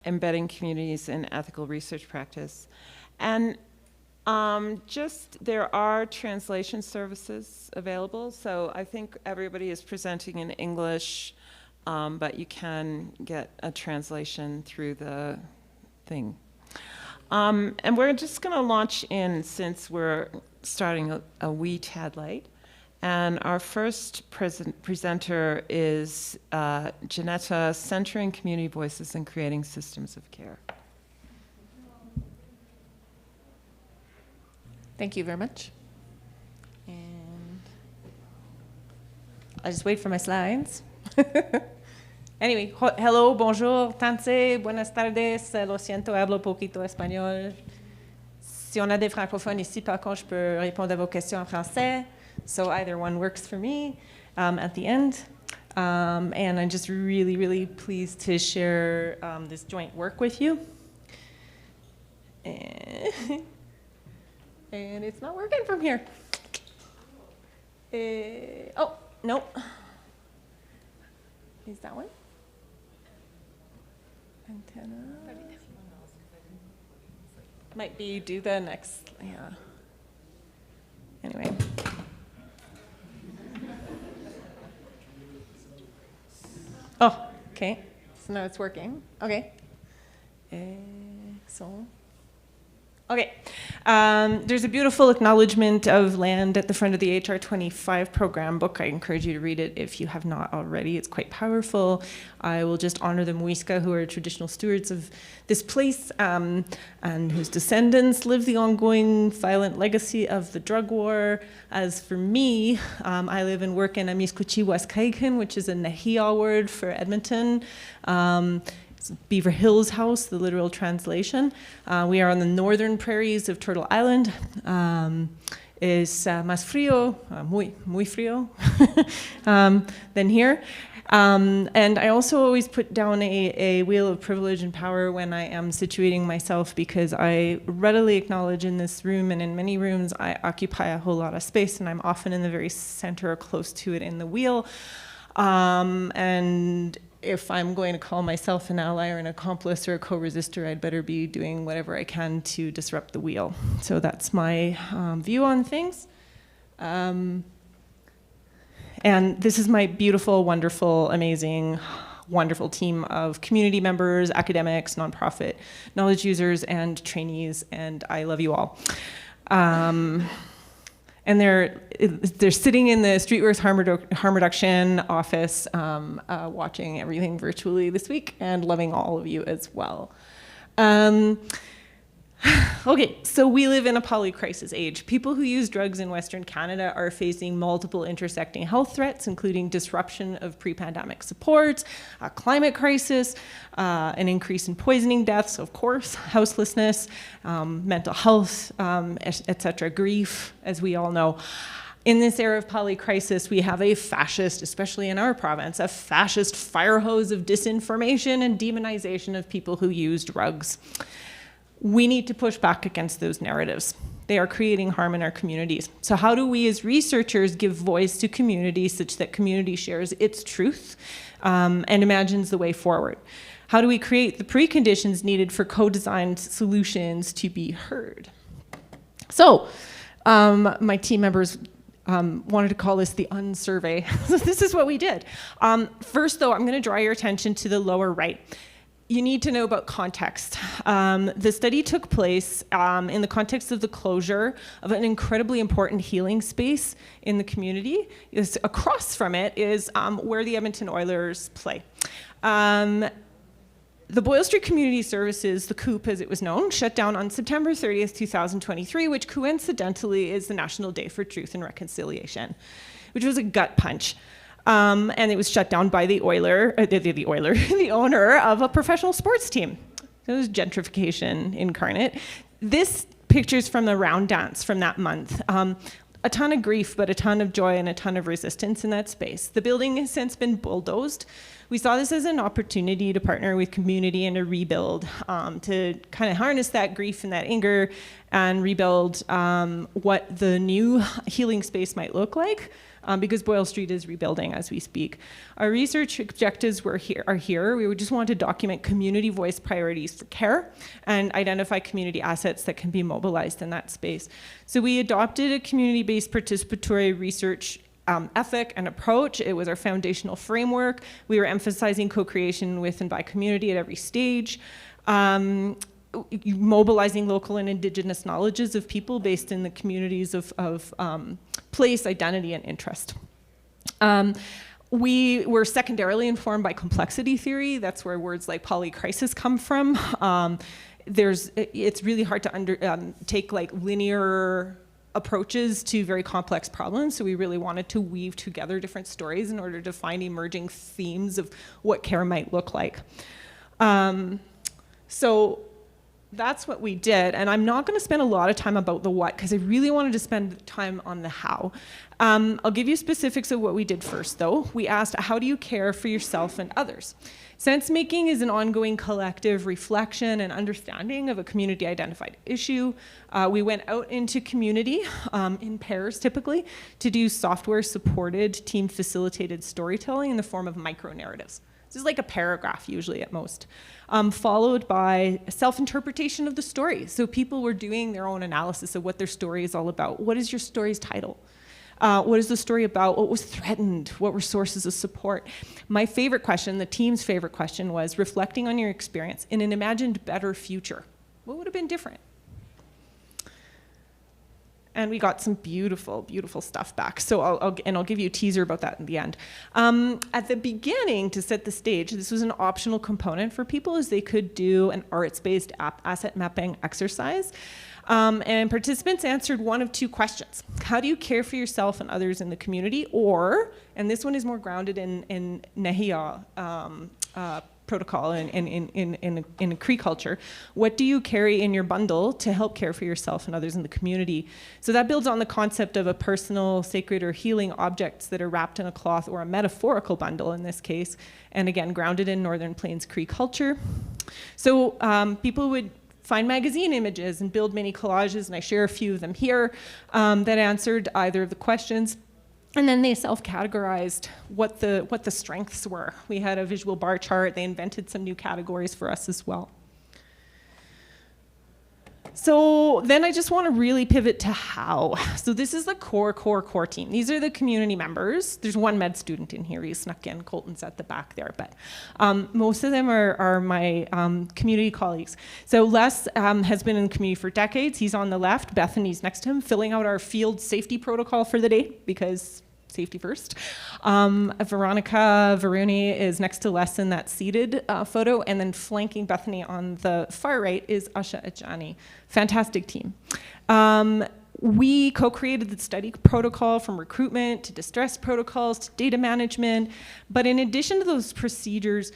embedding communities in ethical research practice. And there are translation services available. So I think everybody is presenting in English, but you can get a translation through the thing. And we're just going to launch in, since we're starting a wee tad late. And our first presenter is Ginetta, Centering Community Voices and Creating Systems of Care. Thank you very much. And I'll just wait for my slides. Anyway, hello, bonjour, tanse, buenas tardes, lo siento, hablo poquito español. Si on a des francophones ici, par contre, je peux répondre à vos questions en français. So either one works for me at the end. And I'm just really, really pleased to share this joint work with you. And it's not working from here. Oh, no. Is that one? Antenna. Might be do the next, yeah. Anyway. Oh, okay. So now it's working. Okay. Okay. There's a beautiful acknowledgement of land at the front of the HR25 program book. I encourage you to read it if you have not already. It's quite powerful. I will just honor the Muisca, who are traditional stewards of this place and whose descendants live the ongoing violent legacy of the drug war. As for me, I live and work in Amiskuchi-Waskaikan, which is a Nahia word for Edmonton. Beaver Hills House, the literal translation. We are on the northern prairies of Turtle Island. Es más frío, muy frío, than here. And I also always put down a wheel of privilege and power when I am situating myself, because I readily acknowledge in this room and in many rooms I occupy a whole lot of space, and I'm often in the very center or close to it in the wheel. And if I'm going to call myself an ally or an accomplice or a co-resistor, I'd better be doing whatever I can to disrupt the wheel. So that's my view on things. And this is my beautiful, wonderful, amazing, wonderful team of community members, academics, nonprofit, knowledge users, and trainees, and I love you all. And they're sitting in the Streetworks Harm Reduction office, watching everything virtually this week, and loving all of you as well. Okay, so we live in a polycrisis age. People who use drugs in Western Canada are facing multiple intersecting health threats, including disruption of pre-pandemic support, a climate crisis, an increase in poisoning deaths, of course, houselessness, mental health, etc., grief, as we all know. In this era of polycrisis, we have a fascist, especially in our province, a fascist fire hose of disinformation and demonization of people who use drugs. We need to push back against those narratives. They are creating harm in our communities. So how do we as researchers give voice to community such that community shares its truth and imagines the way forward? How do we create the preconditions needed for co-designed solutions to be heard? So my team members wanted to call this the unsurvey. So this is what we did. First, though, I'm going to draw your attention to the lower right. You need to know about context. The study took place in the context of the closure of an incredibly important healing space in the community. Across from it is where the Edmonton Oilers play. The Boyle Street Community Services, the COOP as it was known, shut down on September 30th, 2023, which coincidentally is the National Day for Truth and Reconciliation, which was a gut punch. And it was shut down by the owner of a professional sports team. So it was gentrification incarnate. This picture's from the round dance from that month. A ton of grief, but a ton of joy and a ton of resistance in that space. The building has since been bulldozed. We saw this as an opportunity to partner with community and to rebuild, to kind of harness that grief and that anger and rebuild what the new healing space might look like. because Boyle Street is rebuilding as we speak. Our research objectives are here. We would just want to document community voice priorities for care and identify community assets that can be mobilized in that space. So we adopted a community-based participatory research ethic and approach. It was our foundational framework. We were emphasizing co-creation with and by community at every stage. Mobilizing local and Indigenous knowledges of people based in the communities of place, identity, and interest. We were secondarily informed by complexity theory. That's where words like polycrisis come from. It's really hard to take like linear approaches to very complex problems, so we really wanted to weave together different stories in order to find emerging themes of what care might look like. So that's what we did, and I'm not going to spend a lot of time about the what, because I really wanted to spend time on the how. I'll give you specifics of what we did first, though. We asked, how do you care for yourself and others? Sense-making is an ongoing collective reflection and understanding of a community-identified issue. We went out into community, in pairs typically, to do software-supported, team-facilitated storytelling in the form of micro-narratives. This is like a paragraph, usually at most, followed by a self-interpretation of the story. So people were doing their own analysis of what their story is all about. What is your story's title? What is the story about? What was threatened? What were sources of support? My favorite question, the team's favorite question, was reflecting on your experience in an imagined better future. What would have been different? And we got some beautiful, beautiful stuff back. So I'll give you a teaser about that in the end. At the beginning, to set the stage, this was an optional component for people, as they could do an arts-based asset mapping exercise. And participants answered one of two questions. How do you care for yourself and others in the community? Or, and this one is more grounded in Nehiyah protocol and in Cree culture, what do you carry in your bundle to help care for yourself and others in the community? So that builds on the concept of a personal, sacred, or healing objects that are wrapped in a cloth, or a metaphorical bundle in this case, and again, grounded in Northern Plains Cree culture. So people would find magazine images and build mini collages, and I share a few of them here, that answered either of the questions. And then they self-categorized what the strengths were. We had a visual bar chart. They invented some new categories for us as well. So then I just want to really pivot to how. So this is the core team. These are the community members. There's one med student in here. He snuck in. Colton's at the back there. But most of them are my community colleagues. So Les has been in the community for decades. He's on the left. Bethany's next to him, filling out our field safety protocol for the day, because safety first. Veronica Varuni is next to Les in that seated photo, and then flanking Bethany on the far right is Asha Ajani. Fantastic team. We co-created the study protocol, from recruitment to distress protocols to data management. But in addition to those procedures,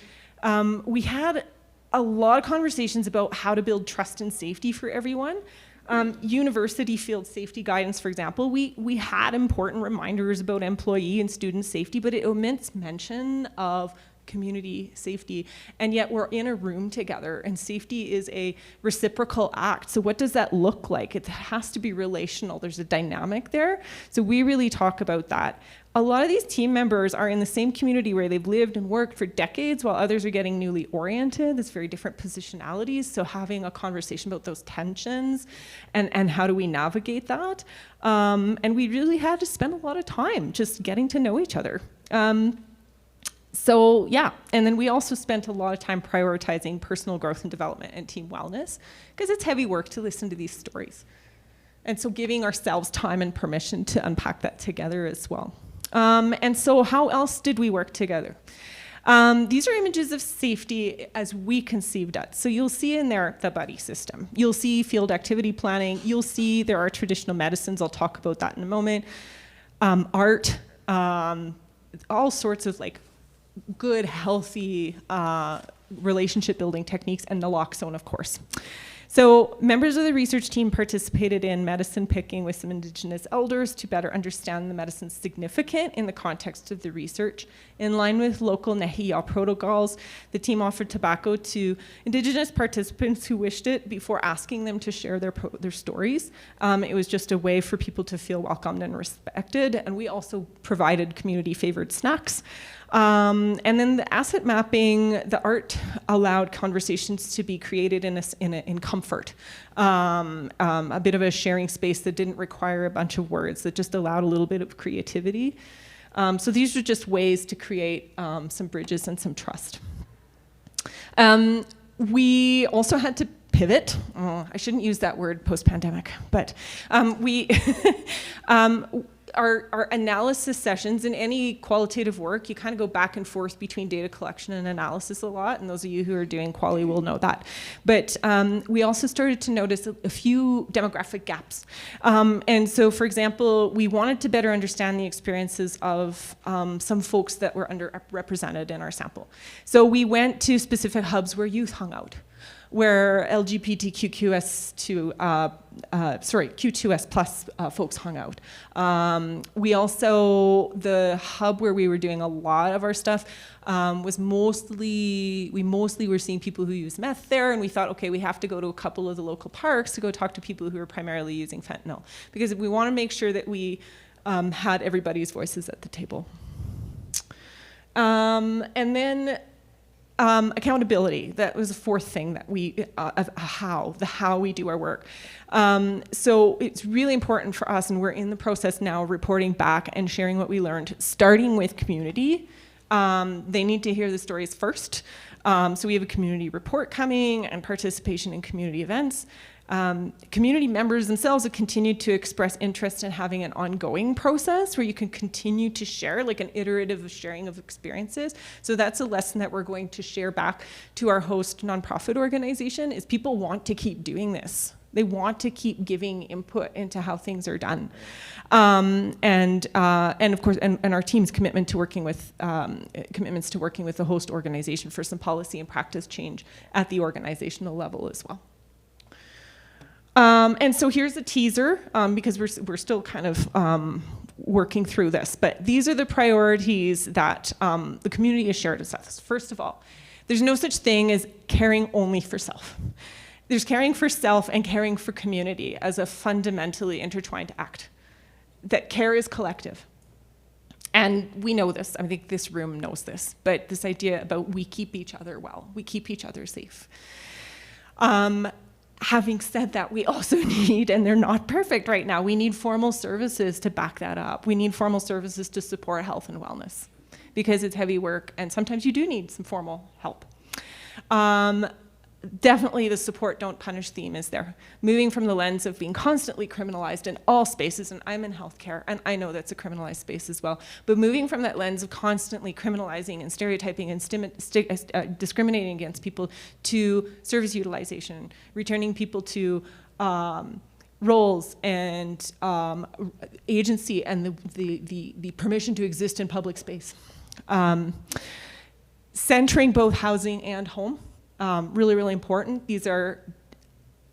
we had a lot of conversations about how to build trust and safety for everyone. University field safety guidance, for example, we had important reminders about employee and student safety, but it omits mention of community safety. And yet we're in a room together, and safety is a reciprocal act. So what does that look like? It has to be relational. There's a dynamic there. So we really talk about that. A lot of these team members are in the same community where they've lived and worked for decades, while others are getting newly oriented. There's very different positionalities. So having a conversation about those tensions and how do we navigate that. And we really had to spend a lot of time just getting to know each other. So yeah, and then we also spent a lot of time prioritizing personal growth and development and team wellness, because it's heavy work to listen to these stories. And so giving ourselves time and permission to unpack that together as well. And so how else did we work together? These are images of safety as we conceived it. So you'll see in there the buddy system. You'll see field activity planning. You'll see there are traditional medicines. I'll talk about that in a moment. Art, all sorts of like good, healthy relationship building techniques, and naloxone, of course. So members of the research team participated in medicine picking with some Indigenous elders to better understand the medicine's significance in the context of the research. In line with local Nehiyaw protocols, the team offered tobacco to Indigenous participants who wished it before asking them to share their stories. It was just a way for people to feel welcomed and respected, and we also provided community-favored snacks. And then the asset mapping, the art allowed conversations to be created in comfort. A bit of a sharing space that didn't require a bunch of words, that just allowed a little bit of creativity. So these were just ways to create some bridges and some trust. We also had to pivot. I shouldn't use that word post-pandemic, but we our analysis sessions, in any qualitative work, you kind of go back and forth between data collection and analysis a lot, and those of you who are doing quali will know that. But we also started to notice a few demographic gaps. And so, for example, we wanted to better understand the experiences of some folks that were underrepresented in our sample. So we went to specific hubs where youth hung out, where Q2S plus folks hung out. We also, the hub where we were doing a lot of our stuff was we mostly were seeing people who use meth there, and we thought, okay, we have to go to a couple of the local parks to go talk to people who are primarily using fentanyl, because we want to make sure that we had everybody's voices at the table. And then accountability, that was the fourth thing that we, how we do our work. So it's really important for us, and we're in the process now of reporting back and sharing what we learned, starting with community. They need to hear the stories first. So we have a community report coming and participation in community events. Community members themselves have continued to express interest in having an ongoing process where you can continue to share, like an iterative sharing of experiences. So that's a lesson that we're going to share back to our host nonprofit organization, is people want to keep doing this. They want to keep giving input into how things are done. And of course, and our team's commitment to working with, commitments to working with the host organization for some policy and practice change at the organizational level as well. And so here's a teaser, because we're still kind of working through this, but these are the priorities that the community has shared with us. First of all, there's no such thing as caring only for self. There's caring for self and caring for community as a fundamentally intertwined act. That care is collective. And we know this, I think this room knows this, but this idea about we keep each other well, we keep each other safe. Having said that, we also need, and they're not perfect right now, we need formal services to back that up. We need formal services to support health and wellness, because it's heavy work, and sometimes you do need some formal help. Definitely the support don't punish theme is there. Moving from the lens of being constantly criminalized in all spaces, and I'm in healthcare, and I know that's a criminalized space as well, but moving from that lens of constantly criminalizing and stereotyping and discriminating against people to service utilization, returning people to roles and agency and the permission to exist in public space. Centering both housing and home. Really, really important. These are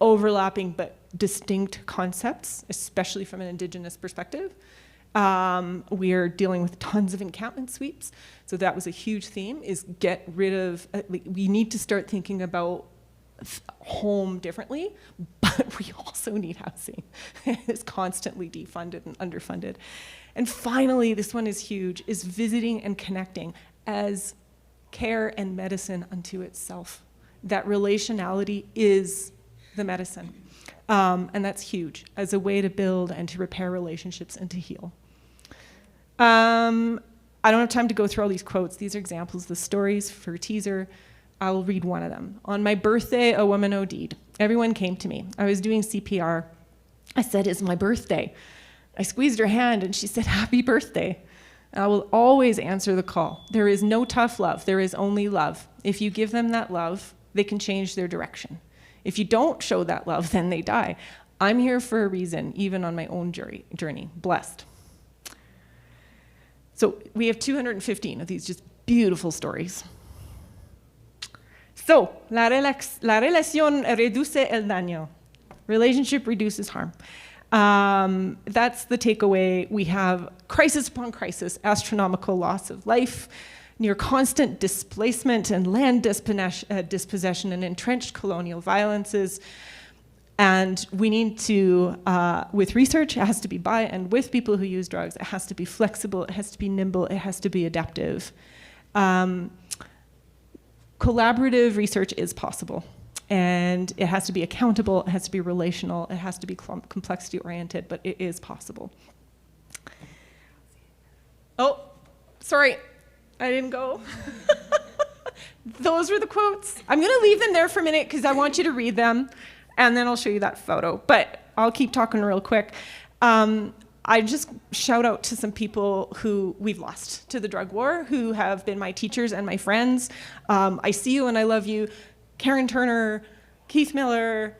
overlapping but distinct concepts, especially from an Indigenous perspective. We are dealing with tons of encampment sweeps. So that was a huge theme, is get rid of, we need to start thinking about home differently, but we also need housing. It's constantly defunded and underfunded. And finally, this one is huge, is visiting and connecting as care and medicine unto itself. That relationality is the medicine. And that's huge as a way to build and to repair relationships and to heal. I don't have time to go through all these quotes. These are examples, the stories for a teaser. I will read one of them. On my birthday, a woman OD'd. Everyone came to me. I was doing CPR. I said, "It's my birthday." I squeezed her hand and she said, "Happy birthday." I will always answer the call. There is no tough love. There is only love. If you give them that love, they can change their direction. If you don't show that love, then they die. I'm here for a reason, even on my own journey. Blessed. So we have 215 of these just beautiful stories. So, la relación reduce el daño. Relationship reduces harm. That's the takeaway. We have crisis upon crisis, astronomical loss of life, near constant displacement and land dispossession and entrenched colonial violences. And we need to, with research, it has to be by and with people who use drugs. It has to be flexible, it has to be nimble, it has to be adaptive. Collaborative research is possible. And it has to be accountable, it has to be relational, it has to be complexity oriented, but it is possible. Oh, sorry, I didn't go. Those were the quotes. I'm gonna leave them there for a minute because I want you to read them, and then I'll show you that photo, but I'll keep talking real quick. I just shout out to some people who we've lost to the drug war, who have been my teachers and my friends. I see you and I love you. Karen Turner, Keith Miller,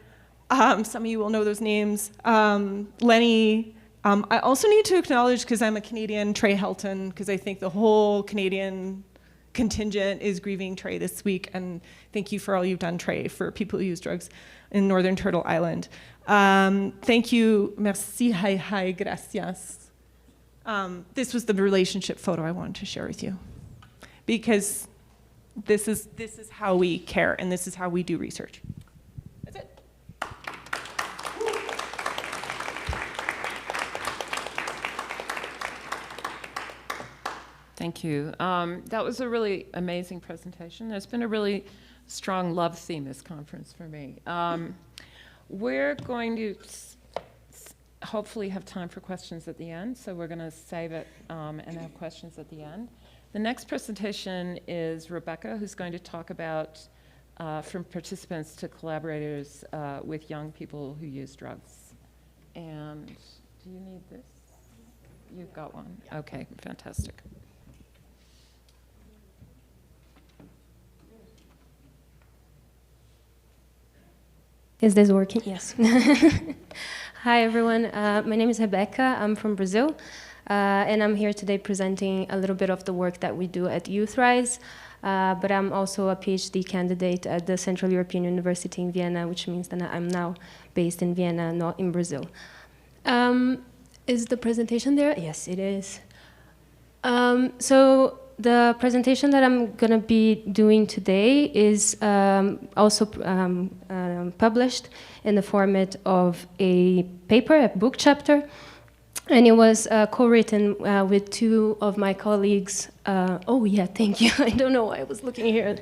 some of you will know those names, Lenny. I also need to acknowledge, because I'm a Canadian, Trey Helton, because I think the whole Canadian contingent is grieving Trey this week, and thank you for all you've done, Trey, for people who use drugs in Northern Turtle Island. Thank you, merci, hi, gracias. This was the relationship photo I wanted to share with you, because this is how we care, and this is how we do research. That's it. Thank you. That was a really amazing presentation. There's been a really strong love theme this conference for me. We're going to hopefully have time for questions at the end, so we're going to save it and have questions at the end. The next presentation is Rebeca, who's going to talk about from participants to collaborators with young people who use drugs. And do you need this? You've got one. Okay, fantastic. Is this working? Yes. Hi, everyone. My name is Rebeca. I'm from Brazil. And I'm here today presenting a little bit of the work that we do at YouthRise. But I'm also a PhD candidate at the Central European University in Vienna, which means that I'm now based in Vienna, not in Brazil. Is the presentation there? Yes, it is. So the presentation that I'm going to be doing today is also published in the format of a paper, a book chapter. And it was co-written with two of my colleagues. Oh, yeah, thank you. I don't know why I was looking here,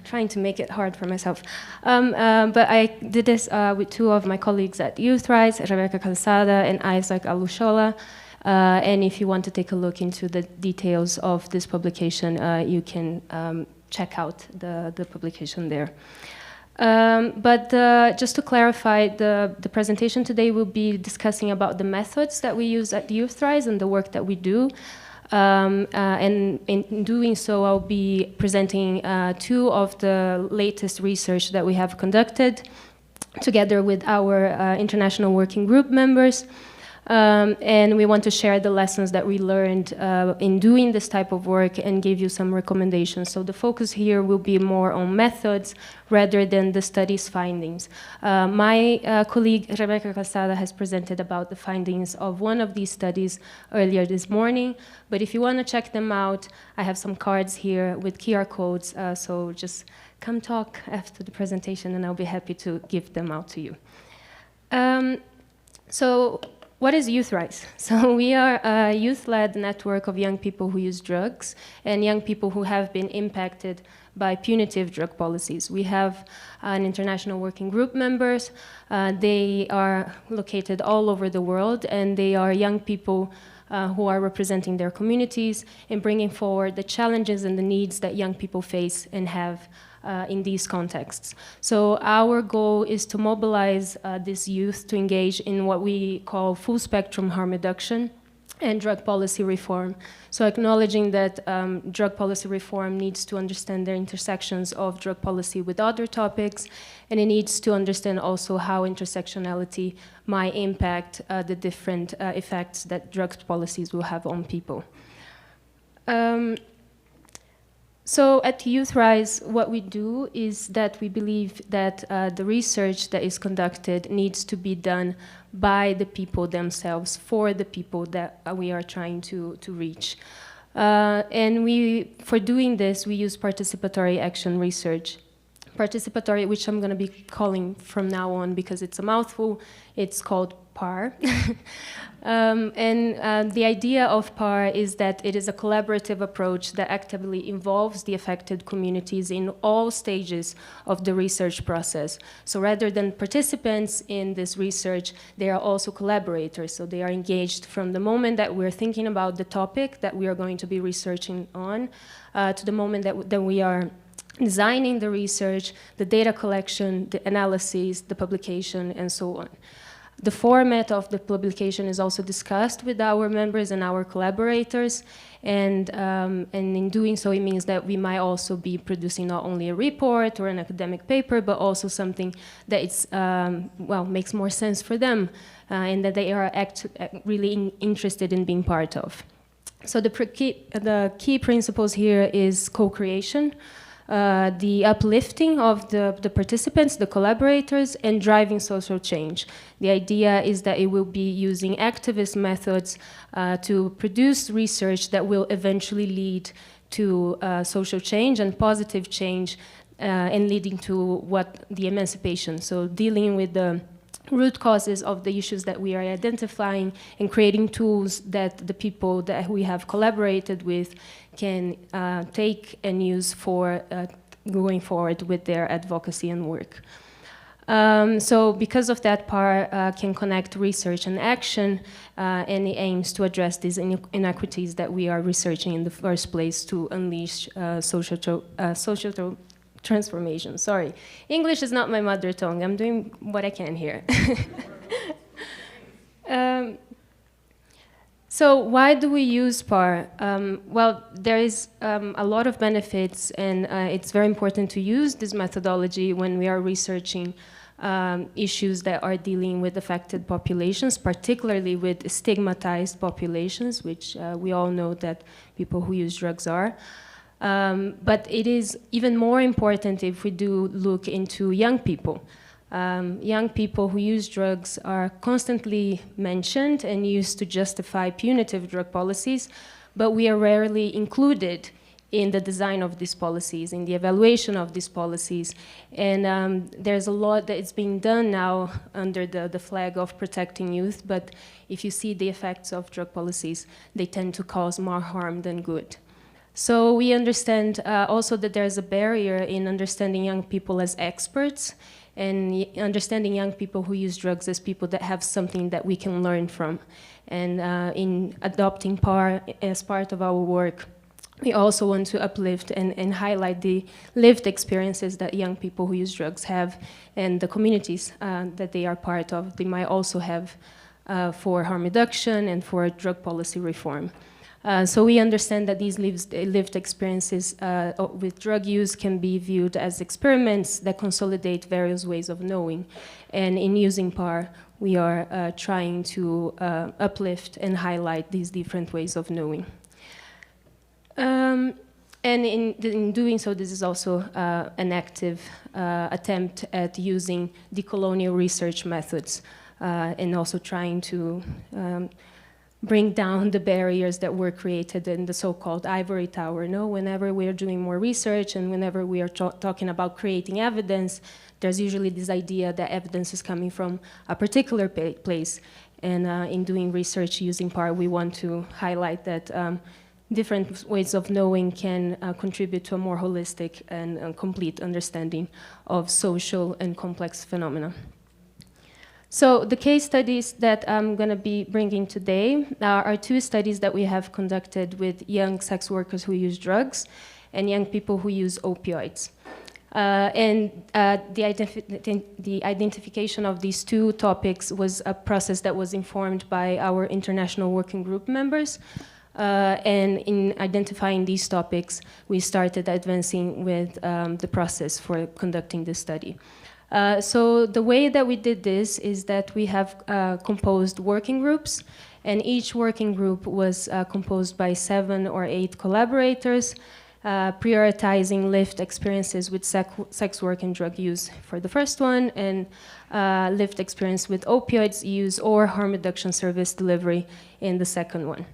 trying to make it hard for myself. But I did this with two of my colleagues at YouthRise, Rebeca Calzada and Isaac Alushola. And if you want to take a look into the details of this publication, you can check out the publication there. But just to clarify, the presentation today will be discussing about the methods that we use at YouthRise and the work that we do. And in doing so, I'll be presenting two of the latest research that we have conducted together with our international working group members. And we want to share the lessons that we learned in doing this type of work and give you some recommendations. So the focus here will be more on methods rather than the study's findings. My colleague Rebeca Calzada has presented about the findings of one of these studies earlier this morning, but if you want to check them out, I have some cards here with QR codes, so just come talk after the presentation and I'll be happy to give them out to you. So what is YouthRise? So we are a youth-led network of young people who use drugs and young people who have been impacted by punitive drug policies. We have an international working group members. They are located all over the world, and they are young people who are representing their communities and bringing forward the challenges and the needs that young people face and have in these contexts. So our goal is to mobilize this youth to engage in what we call full spectrum harm reduction and drug policy reform. So acknowledging that drug policy reform needs to understand the intersections of drug policy with other topics, and it needs to understand also how intersectionality might impact the different effects that drug policies will have on people. So at YouthRise, what we do is that we believe that the research that is conducted needs to be done by the people themselves, for the people that we are trying to reach. And for doing this, we use participatory action research. Participatory, which I'm going to be calling from now on because it's a mouthful, it's called PAR. The idea of PAR is that it is a collaborative approach that actively involves the affected communities in all stages of the research process. So rather than participants in this research, they are also collaborators. So they are engaged from the moment that we're thinking about the topic that we are going to be researching on to the moment that we are designing the research, the data collection, the analysis, the publication, and so on. The format of the publication is also discussed with our members and our collaborators, and in doing so, it means that we might also be producing not only a report or an academic paper, but also something that it's, makes more sense for them, and that they are really interested in being part of. So the key principles here is co-creation, the uplifting of the participants, the collaborators, and driving social change. The idea is that it will be using activist methods to produce research that will eventually lead to social change and positive change and leading to what the emancipation, so dealing with the root causes of the issues that we are identifying and creating tools that the people that we have collaborated with can take and use for going forward with their advocacy and work. So because of that, PAR can connect research and action, and it aims to address these inequities that we are researching in the first place to unleash social transformation. Sorry, English is not my mother tongue. I'm doing what I can here. So why do we use PAR? Well, there is a lot of benefits, and it's very important to use this methodology when we are researching issues that are dealing with affected populations, particularly with stigmatized populations, which we all know that people who use drugs are. But it is even more important if we do look into young people. Young people who use drugs are constantly mentioned and used to justify punitive drug policies, but we are rarely included in the design of these policies, in the evaluation of these policies. And there's a lot that is being done now under the flag of protecting youth, but if you see the effects of drug policies, they tend to cause more harm than good. So we understand also that there's a barrier in understanding young people as experts and understanding young people who use drugs as people that have something that we can learn from. And in adopting PAR as part of our work, we also want to uplift and highlight the lived experiences that young people who use drugs have and the communities that they are part of. They might also have for harm reduction and for drug policy reform. So we understand that these lived experiences with drug use can be viewed as experiments that consolidate various ways of knowing. And in using PAR, we are trying to uplift and highlight these different ways of knowing. And in doing so, this is also an active attempt at using decolonial research methods and also trying to bring down the barriers that were created in the so-called ivory tower. No, whenever we are doing more research and whenever we are talking about creating evidence, there's usually this idea that evidence is coming from a particular place. And in doing research using PAR, we want to highlight that different ways of knowing can contribute to a more holistic and complete understanding of social and complex phenomena. So the case studies that I'm going to be bringing today are two studies that we have conducted with young sex workers who use drugs and young people who use opioids. The identification of these two topics was a process that was informed by our international working group members. And in identifying these topics, we started advancing with the process for conducting this study. So the way that we did this is that we have composed working groups, and each working group was composed by 7 or 8 collaborators. prioritizing lived experiences with sex work and drug use for the first one, and lived experience with opioids use or harm reduction service delivery in the second one.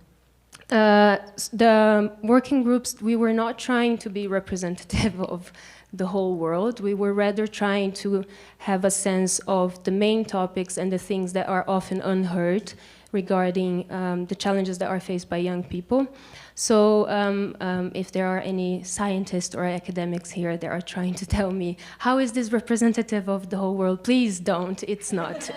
The working groups, we were not trying to be representative of the whole world. We were rather trying to have a sense of the main topics and the things that are often unheard regarding the challenges that are faced by young people. So if there are any scientists or academics here that are trying to tell me, how is this representative of the whole world? Please don't, it's not.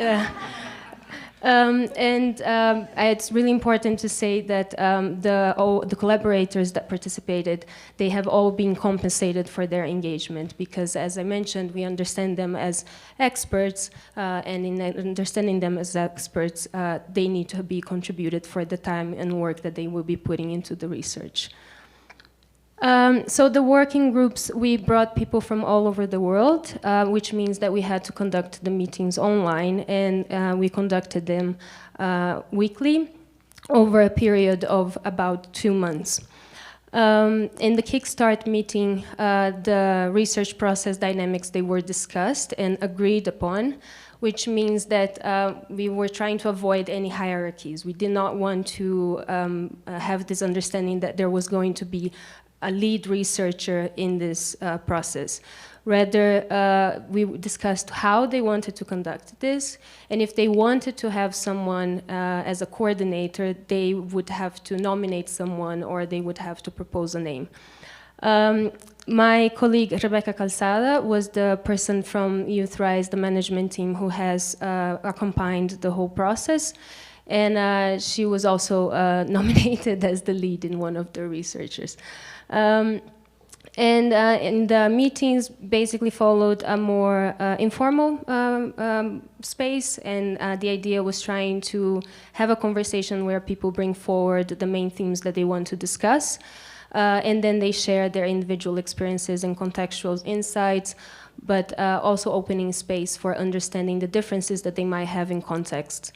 It's really important to say that the collaborators that participated, they have all been compensated for their engagement because, as I mentioned, we understand them as experts, and in understanding them as experts, they need to be contributed for the time and work that they will be putting into the research. So the working groups, we brought people from all over the world, which means that we had to conduct the meetings online, and we conducted them weekly over a period of about 2 months. In the Kickstart meeting, the research process dynamics, they were discussed and agreed upon, which means that we were trying to avoid any hierarchies. We did not want to have this understanding that there was going to be a lead researcher in this process. Rather, we discussed how they wanted to conduct this, and if they wanted to have someone as a coordinator, they would have to nominate someone or they would have to propose a name. My colleague Rebeca Calzada was the person from Youth Rise, the management team, who has accompanied the whole process, and she was also nominated as the lead in one of the researchers. In the meetings basically followed a more informal space, and the idea was trying to have a conversation where people bring forward the main themes that they want to discuss, and then they share their individual experiences and contextual insights, but also opening space for understanding the differences that they might have in context.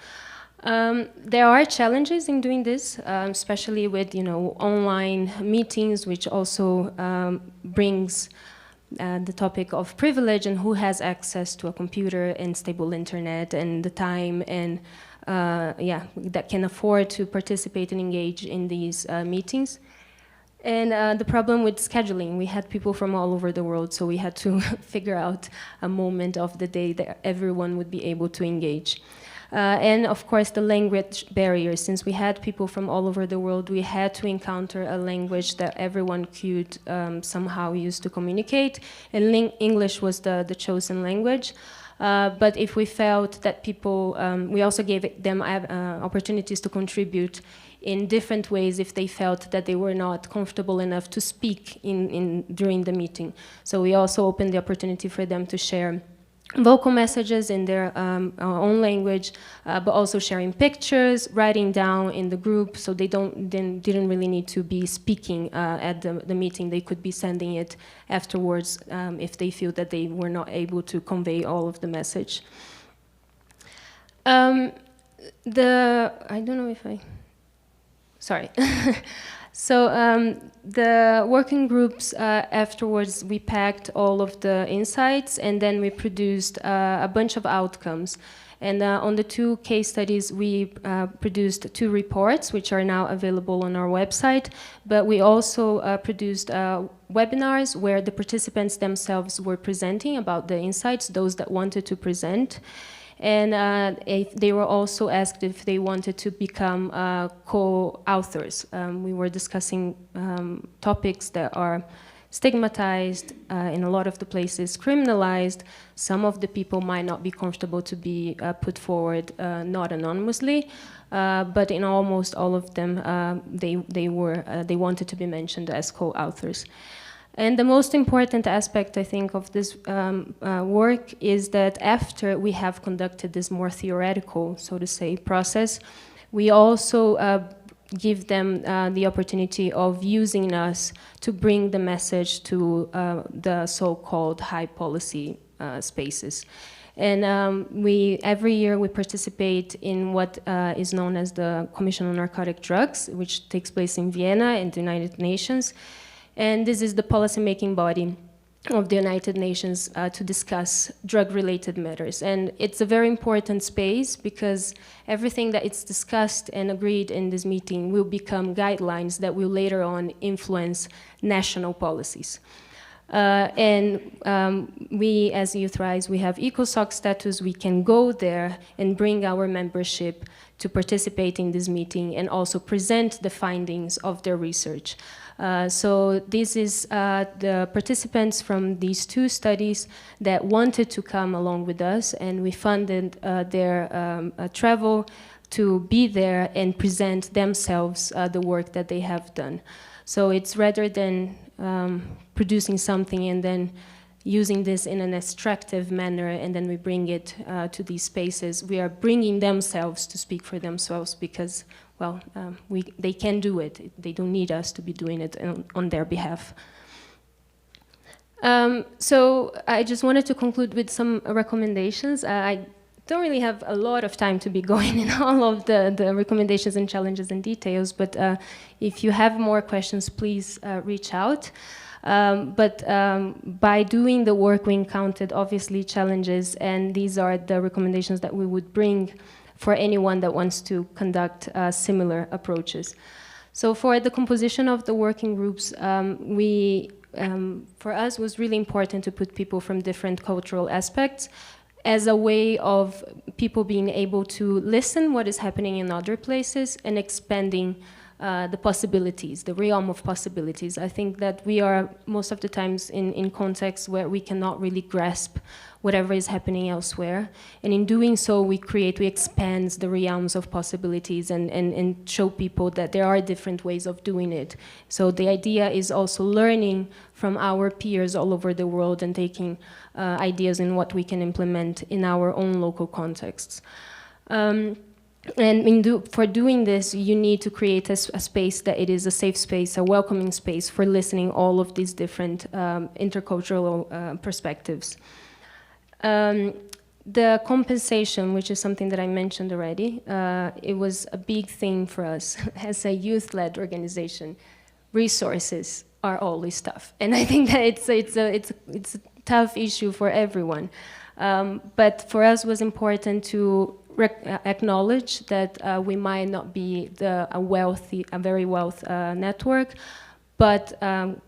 There are challenges in doing this, especially with online meetings, which also brings the topic of privilege and who has access to a computer and stable internet and the time and that can afford to participate and engage in these meetings. And the problem with scheduling, we had people from all over the world, so we had to figure out a moment of the day that everyone would be able to engage. And of course the language barriers. Since we had people from all over the world, we had to encounter a language that everyone could somehow use to communicate, and English was the chosen language. But if we felt that people, we also gave them opportunities to contribute in different ways if they felt that they were not comfortable enough to speak during the meeting. So we also opened the opportunity for them to share vocal messages in their own language, but also sharing pictures, writing down in the group, so they didn't really need to be speaking at the meeting. They could be sending it afterwards if they feel that they were not able to convey all of the message. I don't know if I... Sorry. So the working groups, afterwards, we packed all of the insights, and then we produced a bunch of outcomes. And on the 2 case studies, we produced 2 reports, which are now available on our website. But we also produced webinars where the participants themselves were presenting about the insights, those that wanted to present. And they were also asked if they wanted to become co-authors. We were discussing topics that are stigmatized, in a lot of the places criminalized. Some of the people might not be comfortable to be put forward not anonymously, but in almost all of them, they wanted to be mentioned as co-authors. And the most important aspect, I think, of this work is that after we have conducted this more theoretical, so to say, process, we also give them the opportunity of using us to bring the message to the so-called high policy spaces. And every year we participate in what is known as the Commission on Narcotic Drugs, which takes place in Vienna in the United Nations. And this is the policymaking body of the United Nations to discuss drug-related matters. And it's a very important space because everything that is discussed and agreed in this meeting will become guidelines that will later on influence national policies. We, as Youth Rise, we have ECOSOC status. We can go there and bring our membership to participate in this meeting and also present the findings of their research. So this is the participants from these two studies that wanted to come along with us, and we funded their travel to be there and present themselves the work that they have done. So it's rather than producing something and then using this in an extractive manner and then we bring it to these spaces, we are bringing themselves to speak for themselves because, well, they can do it. They don't need us to be doing it on their behalf. So I just wanted to conclude with some recommendations. I don't really have a lot of time to be going in all of the recommendations and challenges and details, but if you have more questions, please reach out. By doing the work, we encountered obviously challenges, and these are the recommendations that we would bring for anyone that wants to conduct similar approaches. So for the composition of the working groups, for us was really important to put people from different cultural aspects as a way of people being able to listen what is happening in other places and expanding the possibilities, the realm of possibilities. I think that we are most of the times in contexts where we cannot really grasp whatever is happening elsewhere. And in doing so, we expand the realms of possibilities and show people that there are different ways of doing it. So the idea is also learning from our peers all over the world and taking ideas in what we can implement in our own local contexts. For doing this, you need to create a space that it is a safe space, a welcoming space for listening all of these different intercultural perspectives. The compensation, which is something that I mentioned already, it was a big thing for us as a youth-led organization. Resources are always tough, and I think that it's a tough issue for everyone. But for us, it was important to acknowledge that we might not be a very wealthy network, but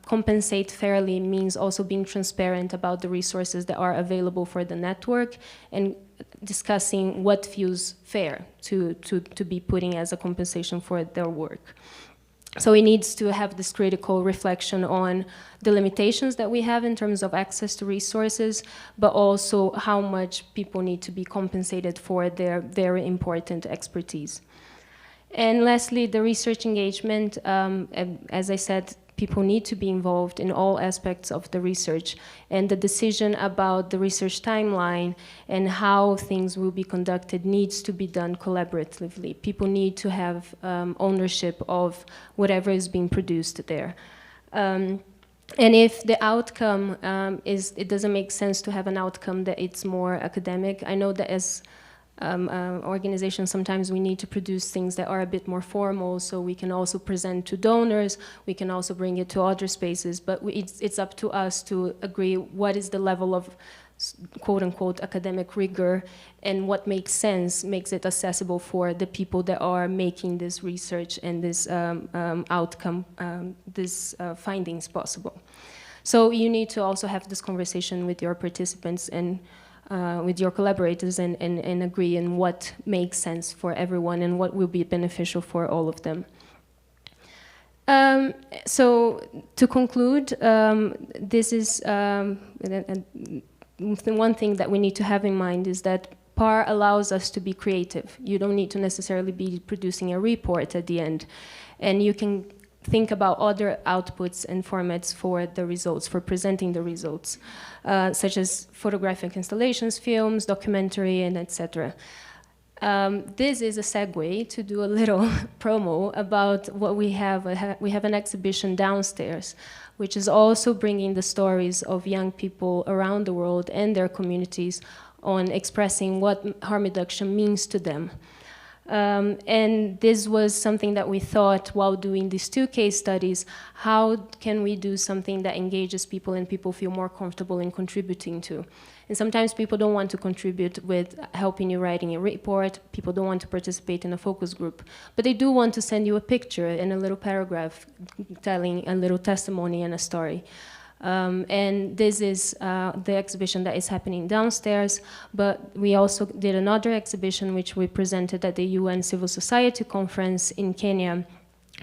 compensate fairly means also being transparent about the resources that are available for the network and discussing what feels fair to be putting as a compensation for their work. So it needs to have this critical reflection on the limitations that we have in terms of access to resources, but also how much people need to be compensated for their very important expertise. And lastly, the research engagement. As I said, people need to be involved in all aspects of the research, and the decision about the research timeline and how things will be conducted needs to be done collaboratively. People need to have ownership of whatever is being produced there. And if the outcome it doesn't make sense to have an outcome that it's more academic. I know that as organizations, sometimes we need to produce things that are a bit more formal, so we can also present to donors, we can also bring it to other spaces, but it's up to us to agree what is the level of quote-unquote academic rigor and what makes sense, makes it accessible for the people that are making this research and this outcome, these findings possible. So you need to also have this conversation with your participants and with your collaborators and agree on what makes sense for everyone and what will be beneficial for all of them. So to conclude, this is one thing that we need to have in mind is that PAR allows us to be creative. You don't need to necessarily be producing a report at the end, and you can think about other outputs and formats for the results, for presenting the results, such as photographic installations, films, documentary, and etc. This is a segue to do a little promo about what we have. We have an exhibition downstairs, which is also bringing the stories of young people around the world and their communities on expressing what harm reduction means to them. And this was something that we thought while doing these 2 case studies, how can we do something that engages people and people feel more comfortable in contributing to? And sometimes people don't want to contribute with helping you writing a report, people don't want to participate in a focus group, but they do want to send you a picture and a little paragraph telling a little testimony and a story. And this is the exhibition that is happening downstairs, but we also did another exhibition which we presented at the UN Civil Society Conference in Kenya,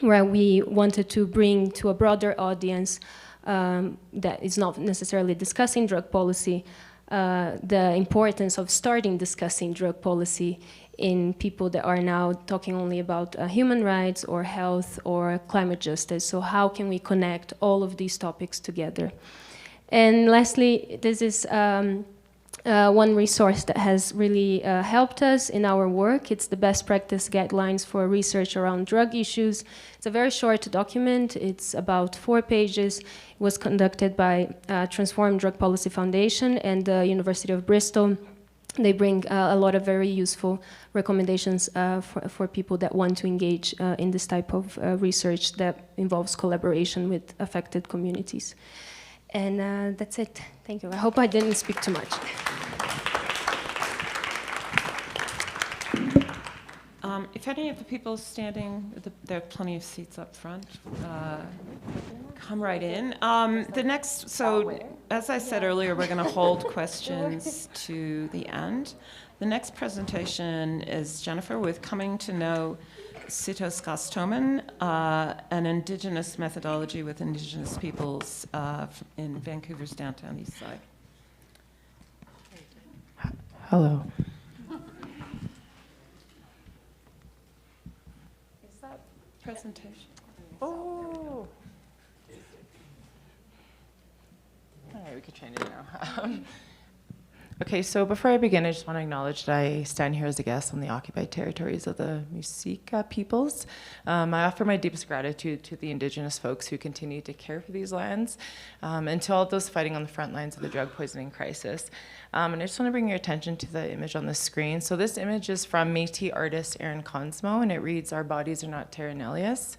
where we wanted to bring to a broader audience that is not necessarily discussing drug policy, the importance of starting discussing drug policy in people that are now talking only about human rights or health or climate justice. So how can we connect all of these topics together? And lastly, this is one resource that has really helped us in our work. It's the best practice guidelines for research around drug issues. It's a very short document. It's about 4 pages. It was conducted by Transform Drug Policy Foundation and the University of Bristol. They bring a lot of very useful recommendations for people that want to engage in this type of research that involves collaboration with affected communities. And that's it. Thank you. I hope I didn't speak too much. If any of the people standing, there are plenty of seats up front. Come right in. The next, so as I said earlier, we're going to hold questions to the end. The next presentation is Jennifer with Coming to Know Sihtoskâ'towin, an Indigenous methodology with Indigenous peoples in Vancouver's downtown Eastside. Hello. Is that presentation? Oh. All right, we could change it now. Okay, so before I begin, I just want to acknowledge that I stand here as a guest on the occupied territories of the Musika peoples. I offer my deepest gratitude to the Indigenous folks who continue to care for these lands, and to all those fighting on the front lines of the drug poisoning crisis. And I just want to bring your attention to the image on the screen. So this image is from Métis artist Erin Consmo, and it reads, "Our bodies are not terra nullius,"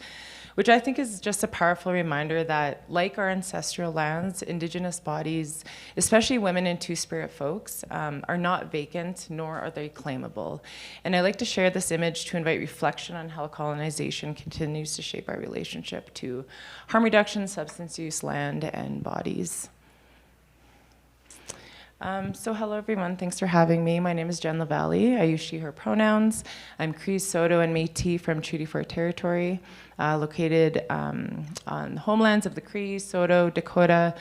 which I think is just a powerful reminder that, like our ancestral lands, Indigenous bodies, especially women and Two-Spirit folks, are not vacant, nor are they claimable. And I like to share this image to invite reflection on how colonization continues to shape our relationship to harm reduction, substance use, land, and bodies. So hello everyone, thanks for having me. My name is Jen Lavalley. I use she, her pronouns. I'm Cree, Saulteaux, and Métis from Treaty 4 territory, located on the homelands of the Cree, Saulteaux, Dakota,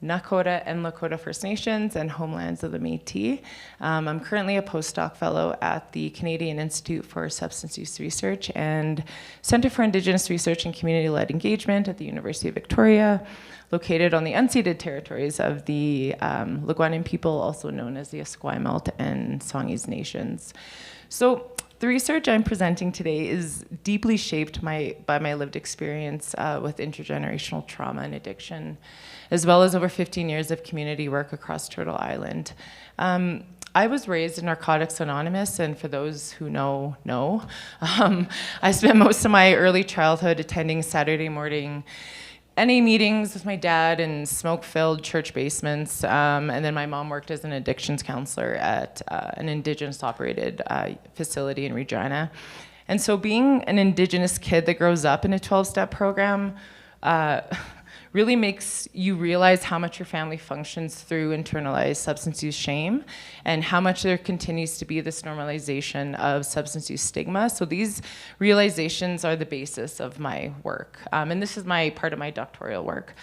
Nakota, and Lakota First Nations, and homelands of the Métis. I'm currently a postdoc fellow at the Canadian Institute for Substance Use Research and Centre for Indigenous Research and Community-Led Engagement at the University of Victoria, located on the unceded territories of the Leguanin people, also known as the Esquimalt and Songhees nations. So the research I'm presenting today is deeply shaped by my lived experience with intergenerational trauma and addiction, as well as over 15 years of community work across Turtle Island. I was raised in Narcotics Anonymous, and for those who know. I spent most of my early childhood attending Saturday morning NA meetings with my dad in smoke-filled church basements, and then my mom worked as an addictions counselor at an Indigenous-operated facility in Regina. And so being an Indigenous kid that grows up in a 12-step program really makes you realize how much your family functions through internalized substance use shame and how much there continues to be this normalization of substance use stigma. So these realizations are the basis of my work. And this is part of my doctoral work.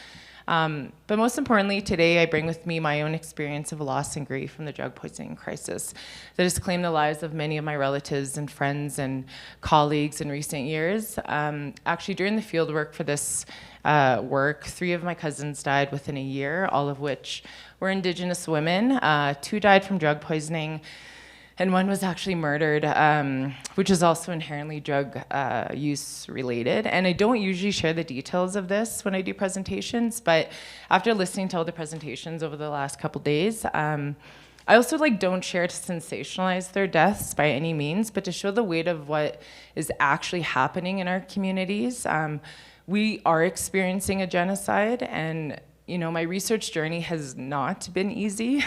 But most importantly, today I bring with me my own experience of loss and grief from the drug poisoning crisis that has claimed the lives of many of my relatives and friends and colleagues in recent years. Actually, during the field work for this work, 3 of my cousins died within a year, all of which were Indigenous women. 2 died from drug poisoning, and 1 was actually murdered, which is also inherently drug use related. And I don't usually share the details of this when I do presentations, but after listening to all the presentations over the last couple days, I also don't share to sensationalize their deaths by any means, but to show the weight of what is actually happening in our communities. We are experiencing a genocide, and my research journey has not been easy.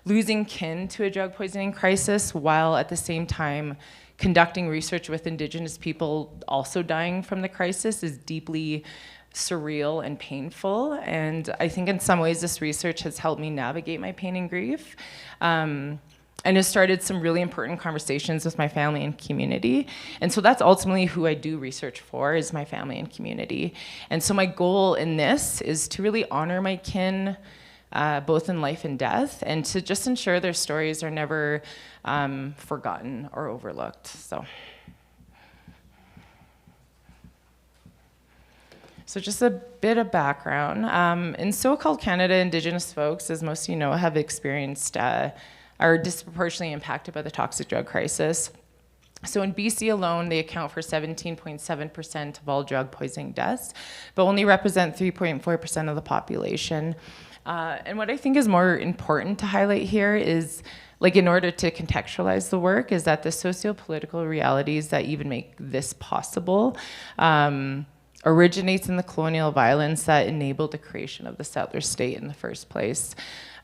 Losing kin to a drug poisoning crisis while at the same time conducting research with Indigenous people also dying from the crisis is deeply surreal and painful. And I think in some ways this research has helped me navigate my pain and grief. And has started some really important conversations with my family and community. And so that's ultimately who I do research for, is my family and community. And so my goal in this is to really honor my kin, both in life and death, and to just ensure their stories are never forgotten or overlooked. So just a bit of background. In so-called Canada, Indigenous folks, as most of you know, have experienced are disproportionately impacted by the toxic drug crisis. So in BC alone, they account for 17.7% of all drug poisoning deaths, but only represent 3.4% of the population. And what I think is more important to highlight here is, in order to contextualize the work, is that the socio-political realities that even make this possible originates in the colonial violence that enabled the creation of the settler state in the first place.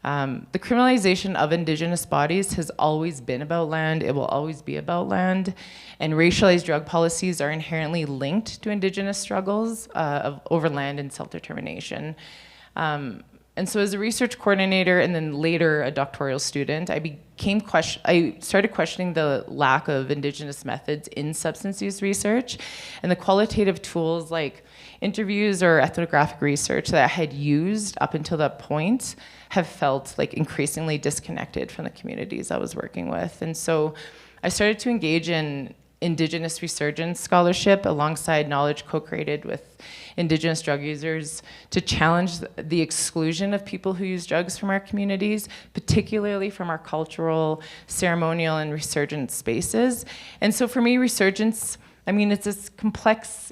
The criminalization of Indigenous bodies has always been about land. It will always be about land. And racialized drug policies are inherently linked to Indigenous struggles over land and self-determination. And so as a research coordinator and then later a doctoral student, I started questioning the lack of Indigenous methods in substance use research, and the qualitative tools like interviews or ethnographic research that I had used up until that point have felt increasingly disconnected from the communities I was working with. And so I started to engage in Indigenous resurgence scholarship alongside knowledge co-created with Indigenous drug users to challenge the exclusion of people who use drugs from our communities, particularly from our cultural, ceremonial, and resurgence spaces. And so for me, resurgence, it's this complex,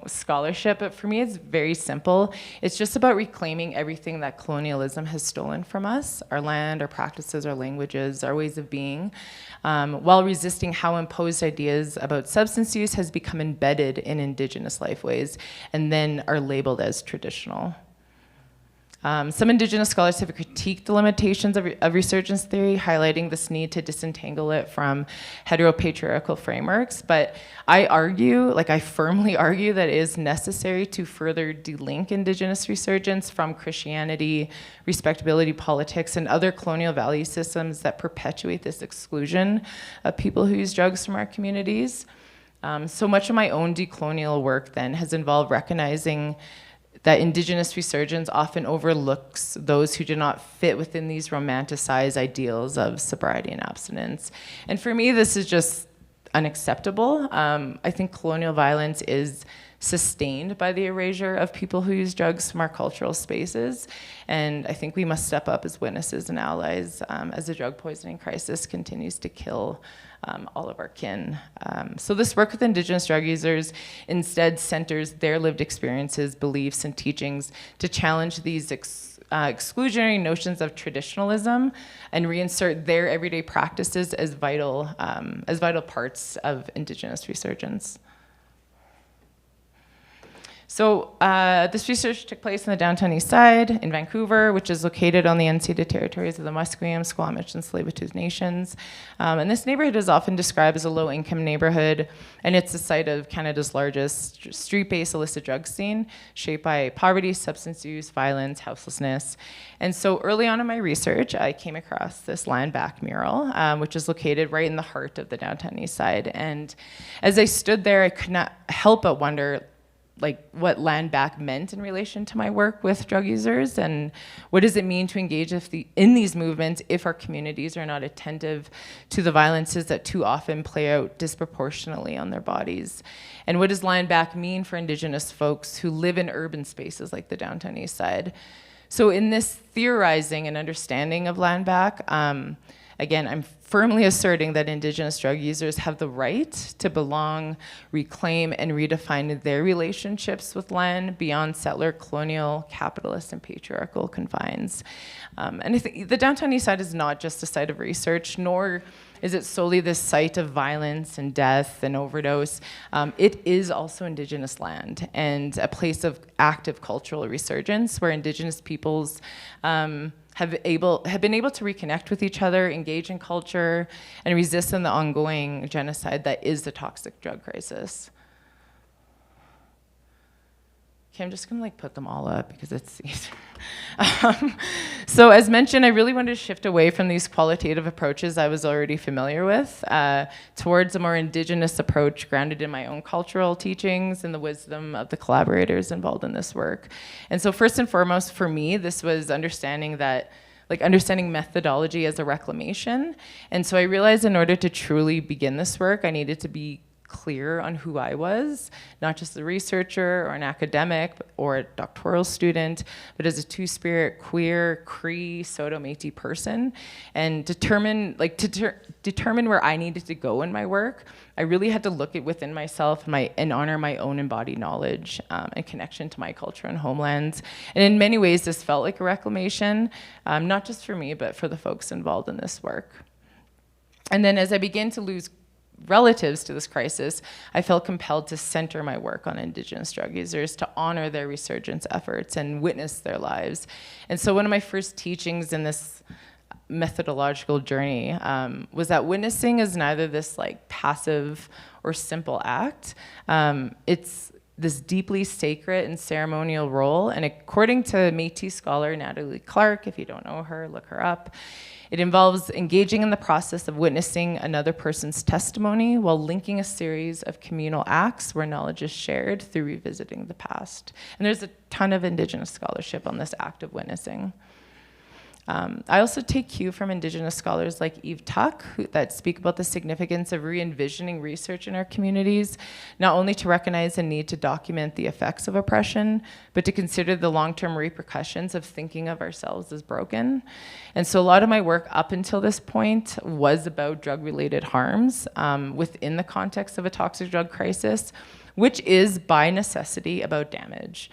scholarship, but for me, it's very simple. It's just about reclaiming everything that colonialism has stolen from us, our land, our practices, our languages, our ways of being, while resisting how imposed ideas about substance use has become embedded in Indigenous lifeways and then are labeled as traditional. Some Indigenous scholars have critiqued the limitations of resurgence theory, highlighting this need to disentangle it from heteropatriarchal frameworks. But I firmly argue that it is necessary to further delink Indigenous resurgence from Christianity, respectability politics, and other colonial value systems that perpetuate this exclusion of people who use drugs from our communities. So much of my own decolonial work then has involved recognizing that Indigenous resurgence often overlooks those who do not fit within these romanticized ideals of sobriety and abstinence. And for me, this is just unacceptable. I think colonial violence is sustained by the erasure of people who use drugs from our cultural spaces. And I think we must step up as witnesses and allies as the drug poisoning crisis continues to kill all of our kin. So this work with Indigenous drug users instead centers their lived experiences, beliefs, and teachings to challenge these exclusionary notions of traditionalism and reinsert their everyday practices as vital parts of Indigenous resurgence. So this research took place in the downtown Eastside in Vancouver, which is located on the unceded territories of the Musqueam, Squamish, and Tsleil-Waututh nations. And this neighborhood is often described as a low-income neighborhood, and it's the site of Canada's largest street-based illicit drug scene, shaped by poverty, substance use, violence, houselessness. And so early on in my research, I came across this land back mural, which is located right in the heart of the downtown Eastside. And as I stood there, I could not help but wonder, what land back meant in relation to my work with drug users, and what does it mean to engage in these movements if our communities are not attentive to the violences that too often play out disproportionately on their bodies? And what does land back mean for Indigenous folks who live in urban spaces like the downtown Eastside? So in this theorizing and understanding of land back, again, I'm firmly asserting that Indigenous drug users have the right to belong, reclaim, and redefine their relationships with land beyond settler, colonial, capitalist, and patriarchal confines. And I think the downtown Eastside is not just a site of research, nor is it solely this site of violence and death and overdose. It is also Indigenous land and a place of active cultural resurgence where Indigenous peoples have been able to reconnect with each other, engage in culture, and resist in the ongoing genocide that is the toxic drug crisis. Okay, I'm just gonna put them all up because it's easier. So as mentioned, I really wanted to shift away from these qualitative approaches I was already familiar with towards a more Indigenous approach grounded in my own cultural teachings and the wisdom of the collaborators involved in this work. And so first and foremost for me, this was understanding methodology as a reclamation. And so I realized in order to truly begin this work, I needed to be clear on who I was, not just a researcher or an academic or a doctoral student, but as a two-spirit, queer, Cree, Saulteaux, Métis person, and determine where I needed to go in my work. I really had to look within myself and honor my own embodied knowledge and connection to my culture and homelands. And in many ways, this felt like a reclamation, not just for me, but for the folks involved in this work. And then as I began to lose relatives to this crisis, I felt compelled to center my work on Indigenous drug users, to honor their resurgence efforts and witness their lives. And so one of my first teachings in this methodological journey was that witnessing is neither this passive or simple act. It's this deeply sacred and ceremonial role. And according to Métis scholar Natalie Clark, if you don't know her, look her up, it involves engaging in the process of witnessing another person's testimony while linking a series of communal acts where knowledge is shared through revisiting the past. And there's a ton of Indigenous scholarship on this act of witnessing. I also take cue from Indigenous scholars like Eve Tuck that speak about the significance of re-envisioning research in our communities, not only to recognize the need to document the effects of oppression, but to consider the long-term repercussions of thinking of ourselves as broken. And so a lot of my work up until this point was about drug-related harms within the context of a toxic drug crisis, which is by necessity about damage.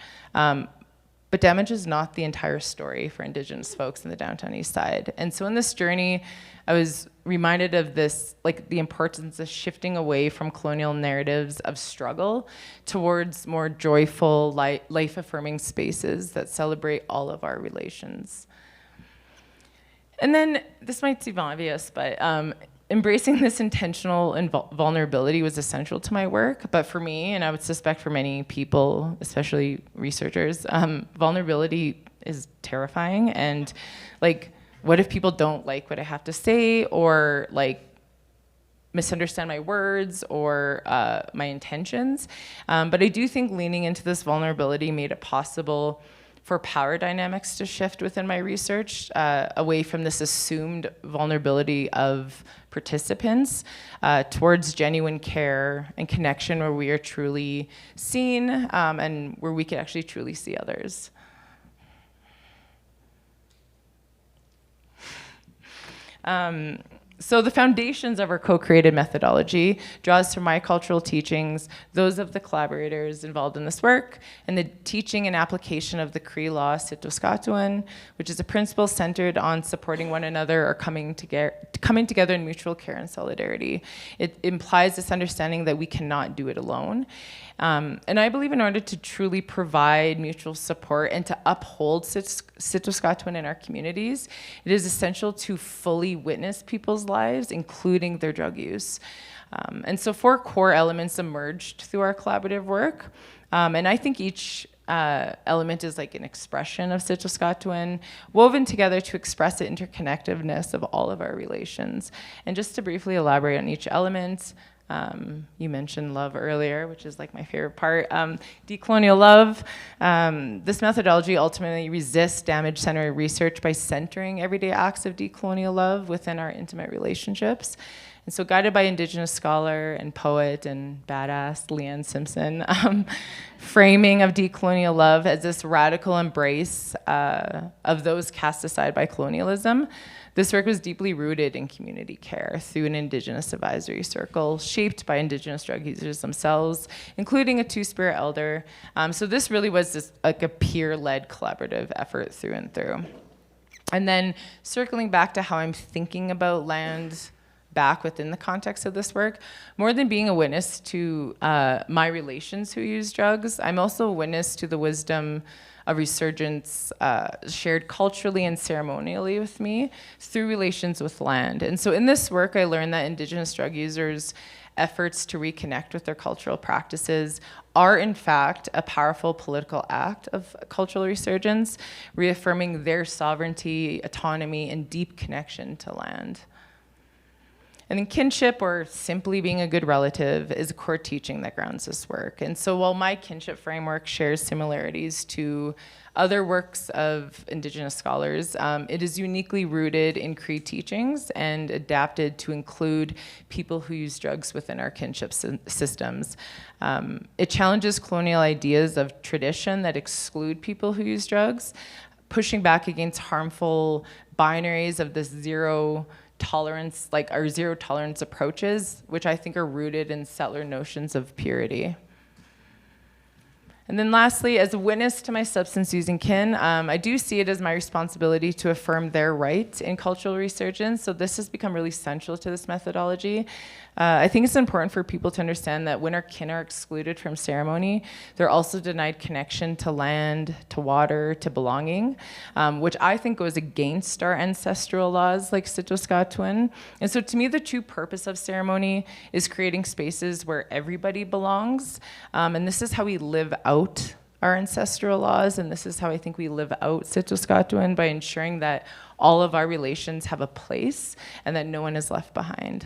But damage is not the entire story for Indigenous folks in the downtown Eastside. And so in this journey, I was reminded of this, the importance of shifting away from colonial narratives of struggle towards more joyful, life-affirming spaces that celebrate all of our relations. And then, this might seem obvious, but embracing this intentional vulnerability was essential to my work, but for me, and I would suspect for many people, especially researchers, vulnerability is terrifying. And what if people don't like what I have to say, or misunderstand my words or my intentions? But I do think leaning into this vulnerability made it possible for power dynamics to shift within my research, away from this assumed vulnerability of participants towards genuine care and connection where we are truly seen and where we can actually truly see others. So the foundations of our co-created methodology draws from my cultural teachings, those of the collaborators involved in this work, and the teaching and application of the Cree law Sihtoskâ'towin, which is a principle centered on supporting one another or coming together in mutual care and solidarity. It implies this understanding that we cannot do it alone. And I believe in order to truly provide mutual support and to uphold Sihtoskâ'towin in our communities, it is essential to fully witness people's lives, including their drug use. And so 4 core elements emerged through our collaborative work. And I think each element is an expression of Sihtoskâ'towin, woven together to express the interconnectedness of all of our relations. And just to briefly elaborate on each element, you mentioned love earlier, which is my favorite part. Decolonial love. This methodology ultimately resists damage-centered research by centering everyday acts of decolonial love within our intimate relationships. And so guided by Indigenous scholar and poet and badass Leanne Simpson, framing of decolonial love as this radical embrace of those cast aside by colonialism, This work was deeply rooted in community care through an Indigenous advisory circle shaped by Indigenous drug users themselves, including a two-spirit elder. So this really was just like a peer-led collaborative effort through and through. And then circling back to how I'm thinking about land back within the context of this work, more than being a witness to my relations who use drugs, I'm also a witness to the wisdom of resurgence shared culturally and ceremonially with me through relations with land. And so in this work, I learned that Indigenous drug users' efforts to reconnect with their cultural practices are in fact a powerful political act of cultural resurgence, reaffirming their sovereignty, autonomy, and deep connection to land. And then kinship, or simply being a good relative, is a core teaching that grounds this work. And so while my kinship framework shares similarities to other works of Indigenous scholars, it is uniquely rooted in Cree teachings and adapted to include people who use drugs within our kinship systems. It challenges colonial ideas of tradition that exclude people who use drugs, pushing back against harmful binaries of this zero tolerance, like our zero tolerance approaches, which I think are rooted in settler notions of purity. And then lastly, as a witness to my substance using kin, I do see it as my responsibility to affirm their right in cultural resurgence. So this has become really central to this methodology. I think it's important for people to understand that when our kin are excluded from ceremony, they're also denied connection to land, to water, to belonging, which I think goes against our ancestral laws like Sihtoskâ'towin. And so to me, the true purpose of ceremony is creating spaces where everybody belongs. And this is how we live out our ancestral laws, and this is how I think we live out Sihtoskâ'towin, by ensuring that all of our relations have a place and that no one is left behind.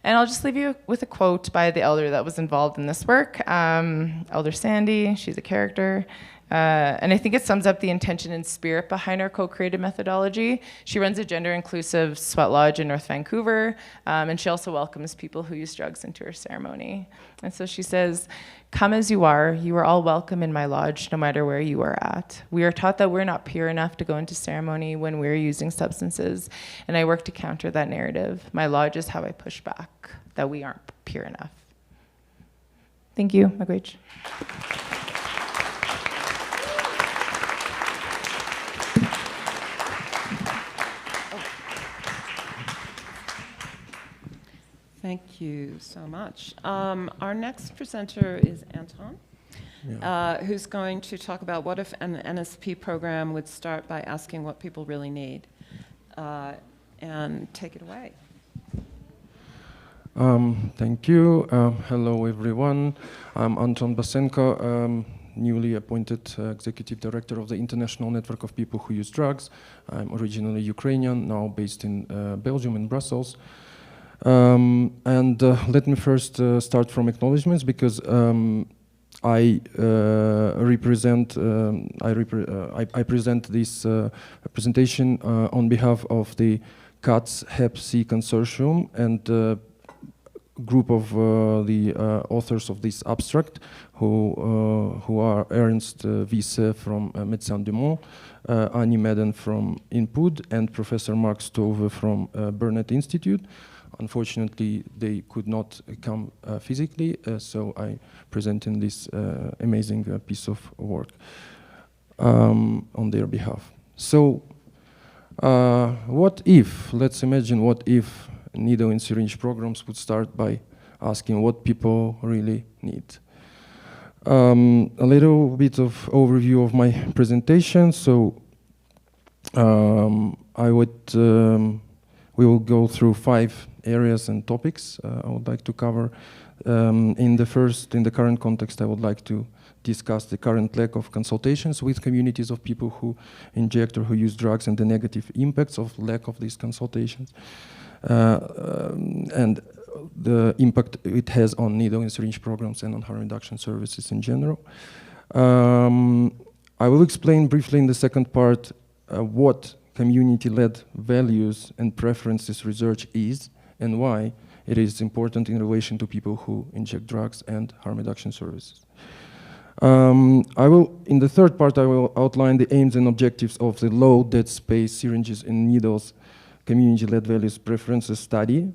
And I'll just leave you with a quote by the elder that was involved in this work, Elder Sandy. She's a character. And I think it sums up the intention and spirit behind our co-created methodology. She runs a gender-inclusive sweat lodge in North Vancouver, and she also welcomes people who use drugs into her ceremony. And so she says, "Come as you are all welcome in my lodge, no matter where you are at. We are taught that we're not pure enough to go into ceremony when we're using substances, and I work to counter that narrative. My lodge is how I push back, that we aren't pure enough." Thank you, Marques. Thank you so much. Our next presenter is Anton, who's going to talk about what if an NSP program would start by asking what people really need. And take it away. Thank you. Hello, everyone. I'm Anton Basenko, newly appointed Executive Director of the International Network of People Who Use Drugs. I'm originally Ukrainian, now based in Belgium, in Brussels. And let me first start from acknowledgements, because I present this presentation on behalf of the CATS Hep C Consortium and group of the authors of this abstract, who are Ernst, WISSE from Médecins du Monde, Annie Madden from YPWUD, and Professor Marques from Burnett Institute. Unfortunately, they could not come physically, so I present in this amazing piece of work on their behalf. So, what if, let's imagine what if needle and syringe programs would start by asking what people really need. A little bit of overview of my presentation. So, we will go through 5 areas and topics I would like to cover. In the current context, I would like to discuss the current lack of consultations with communities of people who inject or who use drugs and the negative impacts of lack of these consultations, and the impact it has on needle and syringe programs and on harm reduction services in general. I will explain briefly in the second part what community-led values and preferences research is and why it is important in relation to people who inject drugs and harm reduction services. In the third part, I will outline the aims and objectives of the low dead space syringes and needles community-led values preferences study,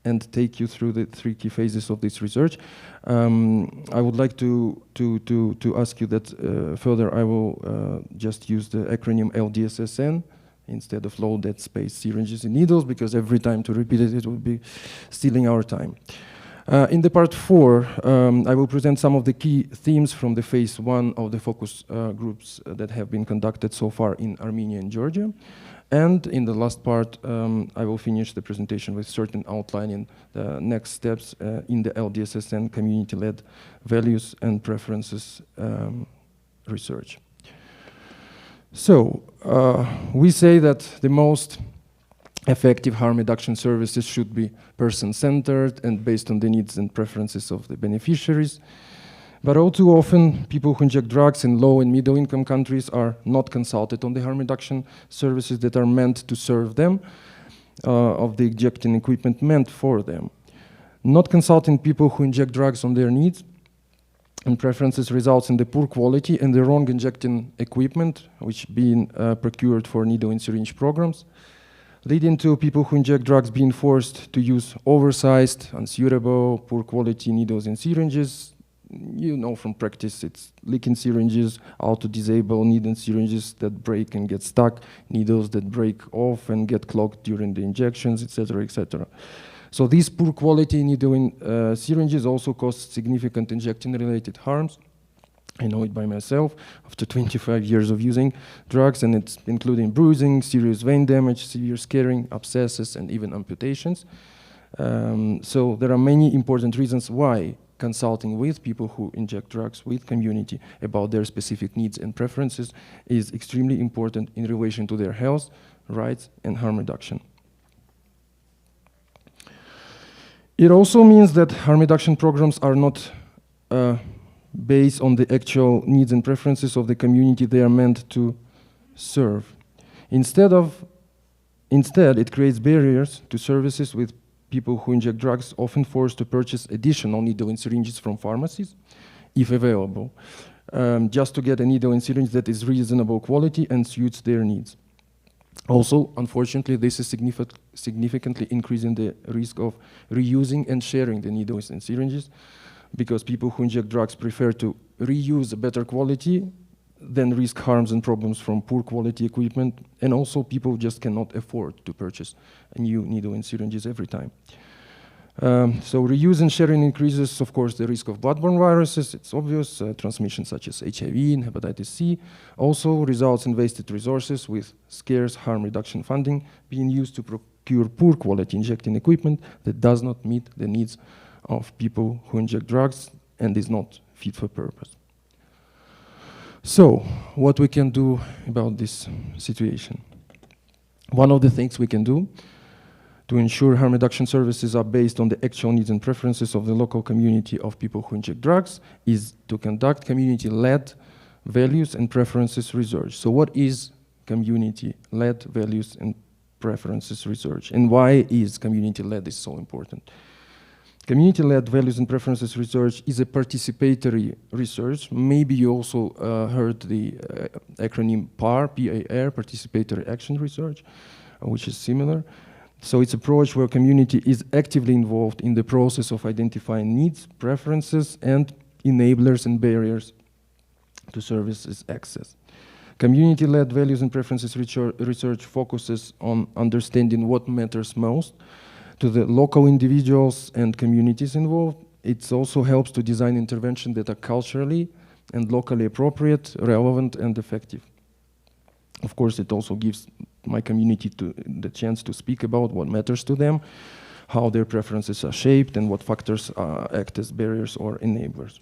and take you through the 3 key phases of this research. I would like to ask you that further I will just use the acronym LDSSN instead of low dead space syringes and needles, because every time to repeat it, it would be stealing our time. In the part 4, I will present some of the key themes from the phase 1 of the focus groups that have been conducted so far in Armenia and Georgia. And in the last part, I will finish the presentation with certain outlining the next steps in the LDSSN community-led values and preferences research. So, we say that the most effective harm reduction services should be person-centered and based on the needs and preferences of the beneficiaries. But all too often, people who inject drugs in low and middle-income countries are not consulted on the harm reduction services that are meant to serve them, of the injecting equipment meant for them. Not consulting people who inject drugs on their needs and preferences results in the poor quality and the wrong injecting equipment, which being procured for needle and syringe programs, leading to people who inject drugs being forced to use oversized, unsuitable, poor quality needles and syringes. You know from practice, it's leaking syringes, auto-disable needle syringes that break and get stuck, needles that break off and get clogged during the injections, etc., etc. So these poor quality needle syringes also cause significant injecting-related harms. I know it by myself after 25 years of using drugs, and it's including bruising, serious vein damage, severe scarring, abscesses, and even amputations. So there are many important reasons why consulting with people who inject drugs with community about their specific needs and preferences is extremely important in relation to their health, rights, and harm reduction. It also means that harm reduction programs are not based on the actual needs and preferences of the community they are meant to serve. Instead, it creates barriers to services with people who inject drugs often forced to purchase additional needle and syringes from pharmacies, if available, just to get a needle and syringe that is reasonable quality and suits their needs. Also, unfortunately, this is significantly increasing the risk of reusing and sharing the needles and syringes, because people who inject drugs prefer to reuse a better quality than risk harms and problems from poor quality equipment, and also people just cannot afford to purchase a new needle and syringes every time. So reuse and sharing increases, of course, the risk of bloodborne viruses. It's obvious, transmission such as HIV and hepatitis C also results in wasted resources, with scarce harm reduction funding being used to procure poor quality injecting equipment that does not meet the needs of people who inject drugs and is not fit for purpose. So, what we can do about this situation? One of the things we can do to ensure harm reduction services are based on the actual needs and preferences of the local community of people who inject drugs is to conduct community-led values and preferences research. So what is community-led values and preferences research, and why is community-led is so important? Community-led values and preferences research is a participatory research. Maybe you also heard the acronym PAR, P-A-R, Participatory Action Research, which is similar. So it's an approach where community is actively involved in the process of identifying needs, preferences, and enablers and barriers to services access. Community-led values and preferences research focuses on understanding what matters most to the local individuals and communities involved. It also helps to design interventions that are culturally and locally appropriate, relevant, and effective. Of course, it also gives my community the chance to speak about what matters to them, how their preferences are shaped, and what factors act as barriers or enablers.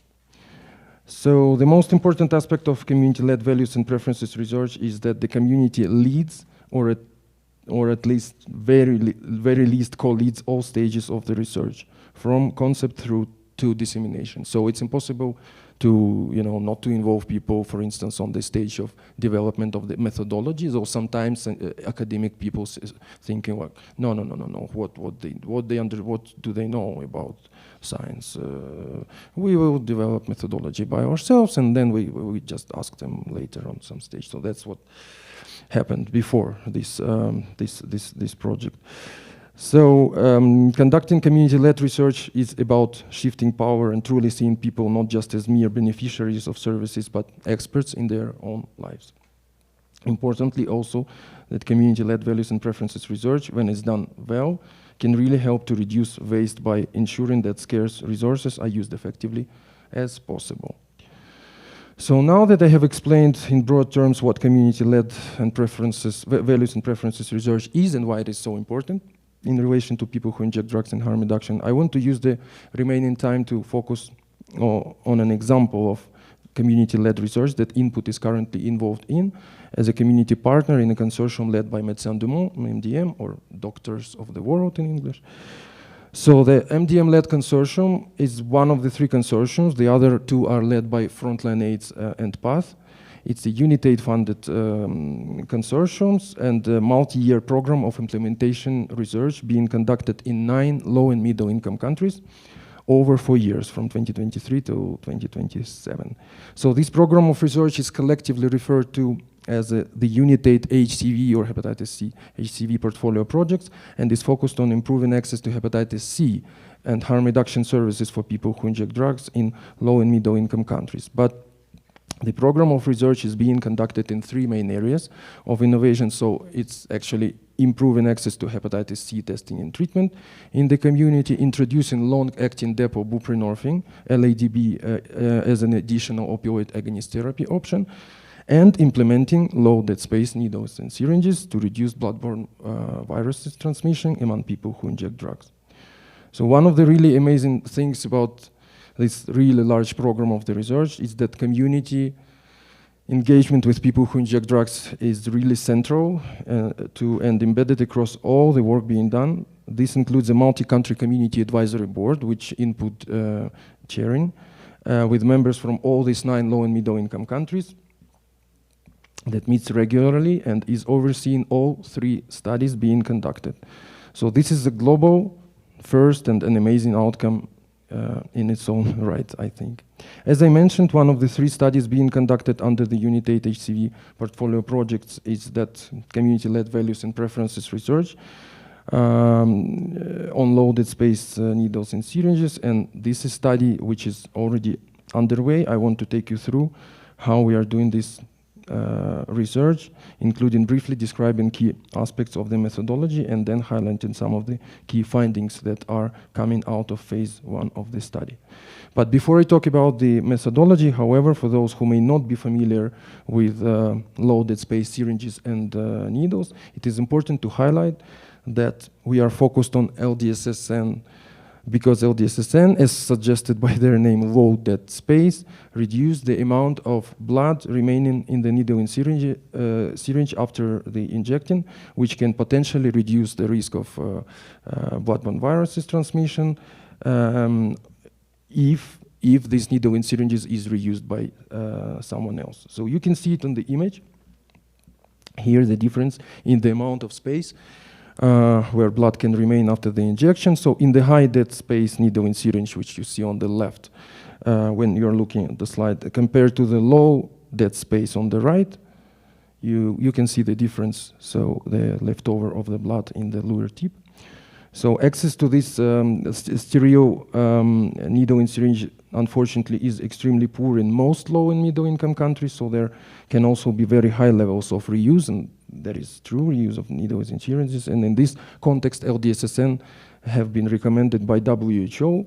So the most important aspect of community-led values and preferences research is that the community leads, or at least very least co-leads all stages of the research, from concept through to dissemination. So it's impossible to, not to involve people, for instance, on the stage of development of the methodologies, or sometimes academic people thinking like, no, what do they know about science? We will develop methodology by ourselves, and then we just ask them later on some stage. So that's what happened before this this project. So conducting community-led research is about shifting power and truly seeing people not just as mere beneficiaries of services, but experts in their own lives. Importantly also, that community-led values and preferences research, when it's done well, can really help to reduce waste by ensuring that scarce resources are used effectively as possible. So now that I have explained in broad terms what community-led and preferences, values and preferences research is and why it is so important in relation to people who inject drugs and harm reduction, I want to use the remaining time to focus on an example of community-led research that Input is currently involved in as a community partner in a consortium led by Médecins du Monde, MDM, or Doctors of the World in English. So the MDM-led consortium is one of the three consortiums. The other two are led by Frontline AIDS and PATH. It's a UNITAID-funded consortiums and a multi-year program of implementation research being conducted in 9 low and middle-income countries over 4 years, from 2023 to 2027. So this program of research is collectively referred to as the UNITAID HCV or hepatitis C HCV portfolio projects, and is focused on improving access to hepatitis C and harm reduction services for people who inject drugs in low and middle-income countries. But the program of research is being conducted in 3 main areas of innovation. So it's actually improving access to hepatitis C testing and treatment in the community, introducing long-acting depot buprenorphine, LADB, as an additional opioid agonist therapy option, and implementing low dead space needles and syringes to reduce bloodborne viruses transmission among people who inject drugs. So one of the really amazing things about this really large program of the research is that community engagement with people who inject drugs is really central to and embedded across all the work being done. This includes a multi-country community advisory board, which Input chairing, with members from all these 9 low and middle income countries that meets regularly and is overseeing all 3 studies being conducted. So this is a global first and an amazing outcome in its own right, I think. As I mentioned, one of the 3 studies being conducted under the UNITAID HCV portfolio projects is that community-led values and preferences research on loaded space needles and syringes. And this is a study which is already underway. I want to take you through how we are doing this research, including briefly describing key aspects of the methodology and then highlighting some of the key findings that are coming out of phase 1 of the study. But before I talk about the methodology, however, for those who may not be familiar with loaded space syringes and needles, it is important to highlight that we are focused on LDSSN because LDSSN, as suggested by their name, low dead space, reduce the amount of blood remaining in the needle and syringe after the injecting, which can potentially reduce the risk of bloodborne viruses transmission if this needle and syringes is reused by someone else. So you can see it on the image. Here the difference in the amount of space where blood can remain after the injection. So in the high dead space needle and syringe, which you see on the left when you're looking at the slide, compared to the low dead space on the right, you can see the difference, so the leftover of the blood in the lower tip. So access to this stereo needle and syringe, unfortunately, is extremely poor in most low and middle income countries, so there can also be very high levels of reuse, and there is true reuse of needles and syringes. And in this context, LDSSN have been recommended by WHO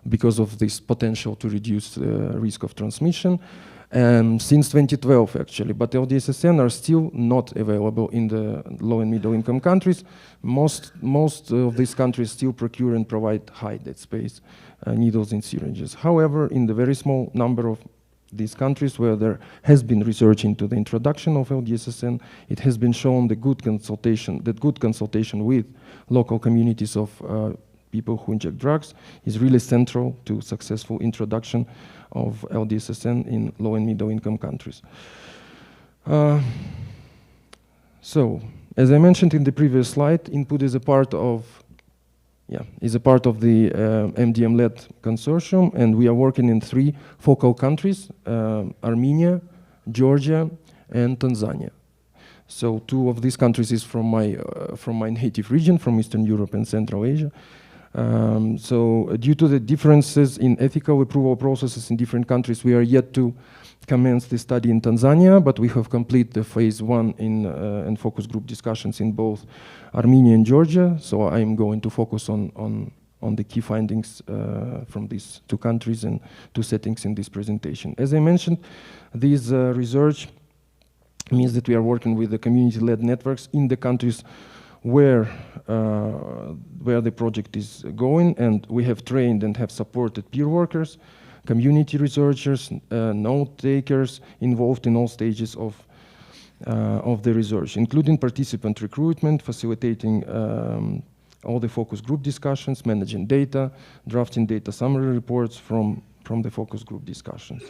because of this potential to reduce risk of transmission. Since 2012, actually, but LDSSN are still not available in the low and middle income countries. Most of these countries still procure and provide high dead space needles and syringes. However, in the very small number of these countries where there has been research into the introduction of LDSSN, it has been shown that good consultation with local communities of people who inject drugs is really central to successful introduction of LDSSN in low and middle income countries. So, as I mentioned in the previous slide, input is a part of the MDM-led consortium, and we are working in 3 focal countries, Armenia, Georgia, and Tanzania. So 2 of these countries is from my native region, from Eastern Europe and Central Asia. So due to the differences in ethical approval processes in different countries, we are yet to commence the study in Tanzania, but we have completed the phase 1 and focus group discussions in both Armenia and Georgia. So I am going to focus on the key findings from these 2 countries and 2 settings in this presentation. As I mentioned, this research means that we are working with the community-led networks in the countries where the project is going, and we have trained and have supported peer workers, community researchers, note takers involved in all stages of the research, including participant recruitment, facilitating all the focus group discussions, managing data, drafting data summary reports from the focus group discussions.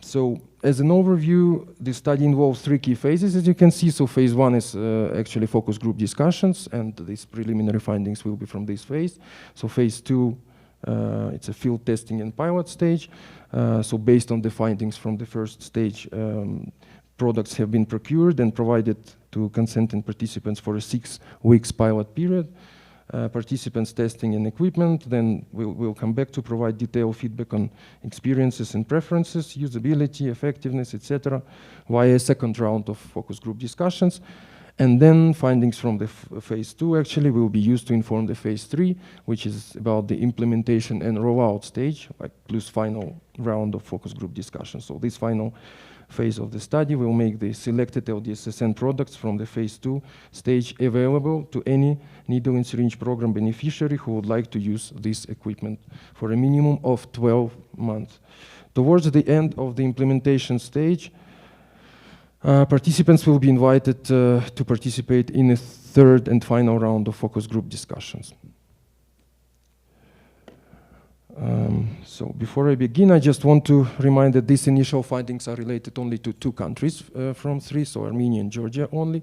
So as an overview, the study involves 3 key phases, as you can see. So phase 1 is actually focus group discussions, and these preliminary findings will be from this phase. So phase 2, it's a field testing and pilot stage. So based on the findings from the first stage, products have been procured and provided to consenting participants for a 6 weeks pilot period. Participants testing and equipment, then we'll come back to provide detailed feedback on experiences and preferences, usability, effectiveness, etc., via a second round of focus group discussions. And then findings from the phase 2 actually will be used to inform the phase 3, which is about the implementation and rollout stage, like plus final round of focus group discussions. So this final phase of the study will make the selected LDSSN products from the phase 2 stage available to any needle and syringe program beneficiary who would like to use this equipment for a minimum of 12 months. Towards the end of the implementation stage, participants will be invited to participate in a 3rd and final round of focus group discussions. So before I begin, I just want to remind that these initial findings are related only to 2 countries from 3, so Armenia and Georgia only.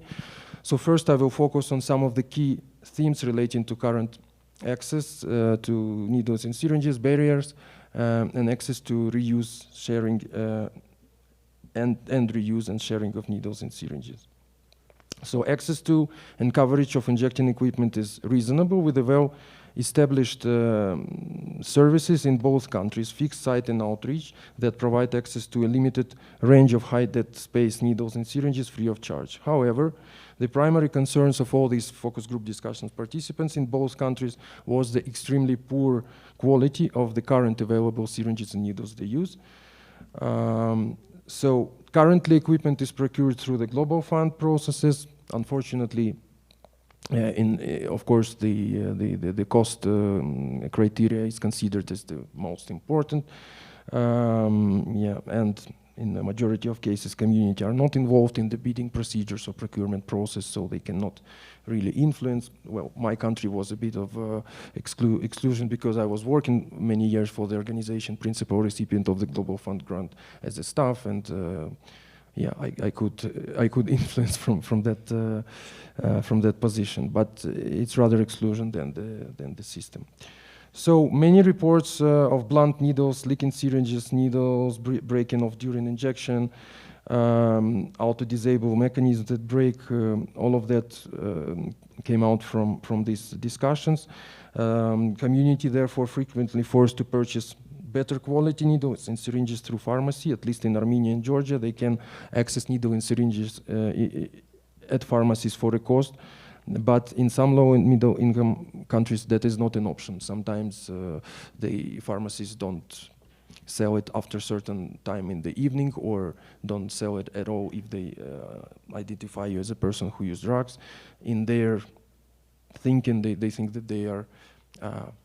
So first I will focus on some of the key themes relating to current access to needles and syringes, barriers, and access to reuse, sharing, and reuse and sharing of needles and syringes. So access to and coverage of injecting equipment is reasonable with a well-established services in both countries, fixed site and outreach, that provide access to a limited range of high-dead space needles and syringes free of charge. However, the primary concerns of all these focus group discussions participants in both countries was the extremely poor quality of the current available syringes and needles they use. So currently equipment is procured through the Global Fund processes. Unfortunately, of course, the cost criteria is considered as the most important. And in the majority of cases, community are not involved in the bidding procedures or procurement process, so they cannot really influence. Well, my country was a bit of exclusion because I was working many years for the organization, principal recipient of the Global Fund grant as a staff, and I could influence from that position, but it's rather exclusion than the system. So many reports of blunt needles, leaking syringes, needles breaking off during injection, auto-disable mechanisms that break, all of that came out from these discussions. Community therefore frequently forced to purchase better quality needles and syringes through pharmacy. At least in Armenia and Georgia, they can access needle and syringes at pharmacies for a cost. But in some low and middle income countries, that is not an option. Sometimes the pharmacies don't sell it after a certain time in the evening, or don't sell it at all if they identify you as a person who uses drugs. In their thinking, they think that they are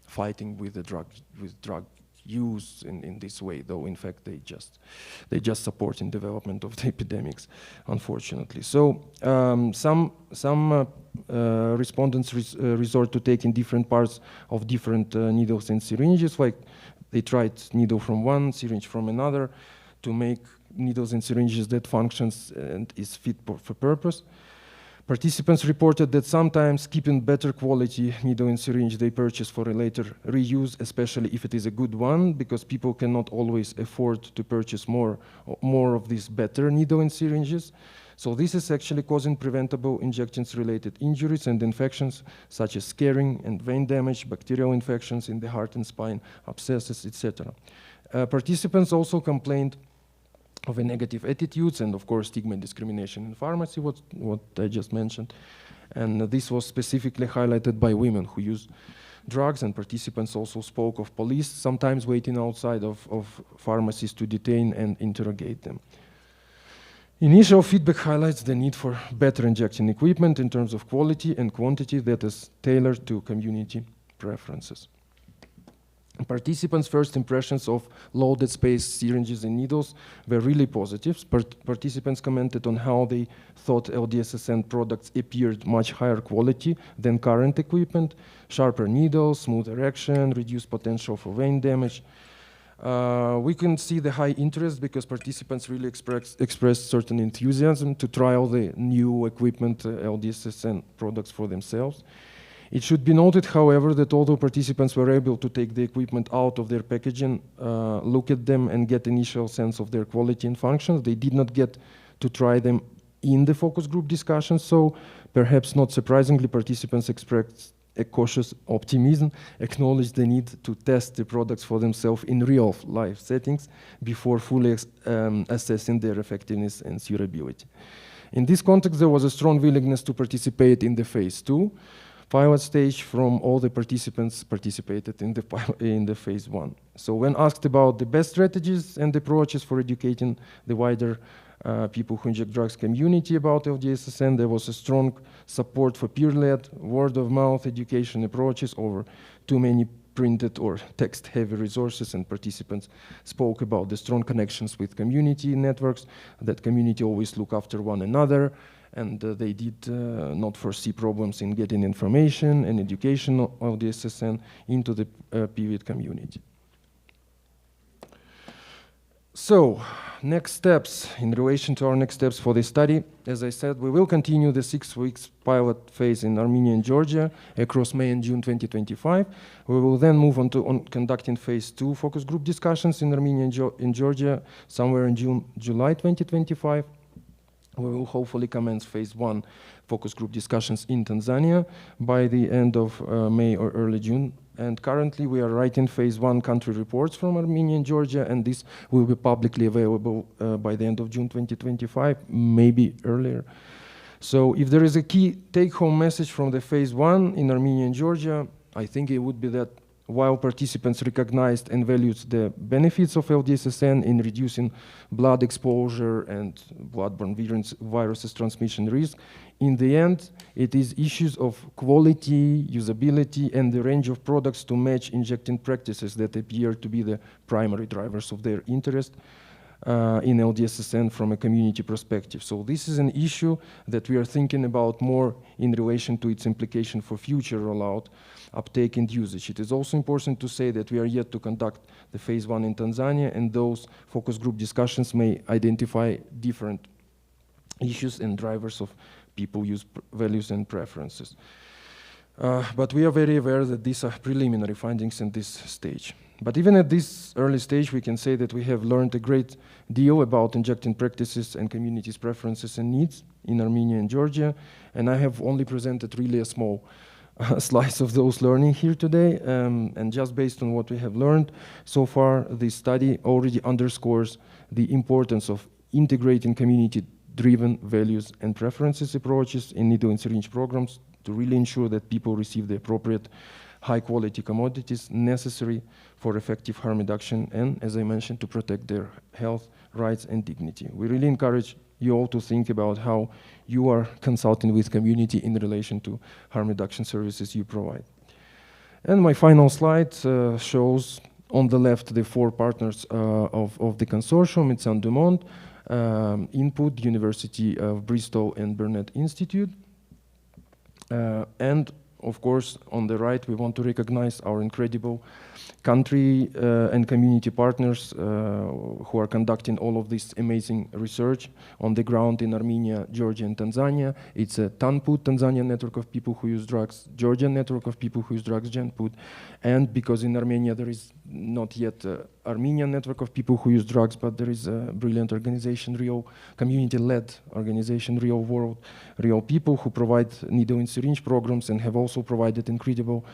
fighting with the drug use in this way, though in fact they just support in development of the epidemics, unfortunately. So some respondents resort to taking different parts of different needles and syringes, like they tried needle from one, syringe from another, to make needles and syringes that functions and is fit for purpose. Participants reported that sometimes keeping better quality needle and syringe they purchase for a later reuse, especially if it is a good one, because people cannot always afford to purchase more of these better needle and syringes. So this is actually causing preventable injections-related injuries and infections, such as scarring and vein damage, bacterial infections in the heart and spine, abscesses, etc. Participants also complained of a negative attitudes and, of course, stigma and discrimination in pharmacy, what I just mentioned. And this was specifically highlighted by women who use drugs, and participants also spoke of police sometimes waiting outside of pharmacies to detain and interrogate them. Initial feedback highlights the need for better injection equipment in terms of quality and quantity that is tailored to community preferences. Participants' first impressions of loaded space syringes and needles were really positive. Participants commented on how they thought LDSSN products appeared much higher quality than current equipment, sharper needles, smoother action, reduced potential for vein damage. We can see the high interest because participants really expressed certain enthusiasm to trial the new equipment, LDSSN products for themselves. It should be noted, however, that although participants were able to take the equipment out of their packaging, look at them and get initial sense of their quality and functions, they did not get to try them in the focus group discussions. So perhaps not surprisingly, participants expressed a cautious optimism, acknowledged the need to test the products for themselves in real life settings before fully assessing their effectiveness and suitability. In this context, there was a strong willingness to participate in the phase 2 pilot stage from all the participants participated in the phase 1. So when asked about the best strategies and approaches for educating the wider people who inject drugs community about LDSSN, there was a strong support for peer-led, word-of-mouth education approaches over too many printed or text-heavy resources, and participants spoke about the strong connections with community networks, that community always look after one another, and they did not foresee problems in getting information and education of the SSN into the PWUD community. So, next steps, in relation to our next steps for this study, as I said, we will continue the 6 weeks pilot phase in Armenia and Georgia across May and June 2025. We will then move on to conducting phase 2 focus group discussions in Armenia and Georgia somewhere in July 2025. We will hopefully commence phase 1 focus group discussions in Tanzania by the end of May or early June. And currently we are writing phase 1 country reports from Armenia and Georgia, and this will be publicly available by the end of June 2025, maybe earlier. So if there is a key take-home message from the phase 1 in Armenia and Georgia, I think it would be that while participants recognized and valued the benefits of LDSSN in reducing blood exposure and bloodborne viruses transmission risk, in the end, it is issues of quality, usability, and the range of products to match injecting practices that appear to be the primary drivers of their interest in LDSSN from a community perspective. So this is an issue that we are thinking about more in relation to its implication for future rollout, uptake and usage. It is also important to say that we are yet to conduct the phase 1 in Tanzania, and those focus group discussions may identify different issues and drivers of people use values and preferences. But we are very aware that these are preliminary findings in this stage. But even at this early stage, we can say that we have learned a great deal about injecting practices and communities' preferences and needs in Armenia and Georgia, and I have only presented really a small slice of those learning here today, and just based on what we have learned so far, this study already underscores the importance of integrating community-driven values and preferences approaches in needle and syringe programs to really ensure that people receive the appropriate high-quality commodities necessary for effective harm reduction and, as I mentioned, to protect their health, rights, and dignity. We really encourage you all to think about how you are consulting with community in relation to harm reduction services you provide. And my final slide shows on the left the 4 partners of the consortium. It's Saint Dumont, Input, University of Bristol, and Burnet Institute. And of course, on the right, we want to recognize our incredible country and community partners who are conducting all of this amazing research on the ground in Armenia, Georgia, and Tanzania. It's a TANPUD, Tanzania Network of People Who Use Drugs, Georgian Network of People Who Use Drugs, GenPUD. And because in Armenia there is not yet an Armenian Network of People Who Use Drugs, but there is a brilliant organization, real community-led organization, Real World, Real People, who provide needle and syringe programs and have also provided incredible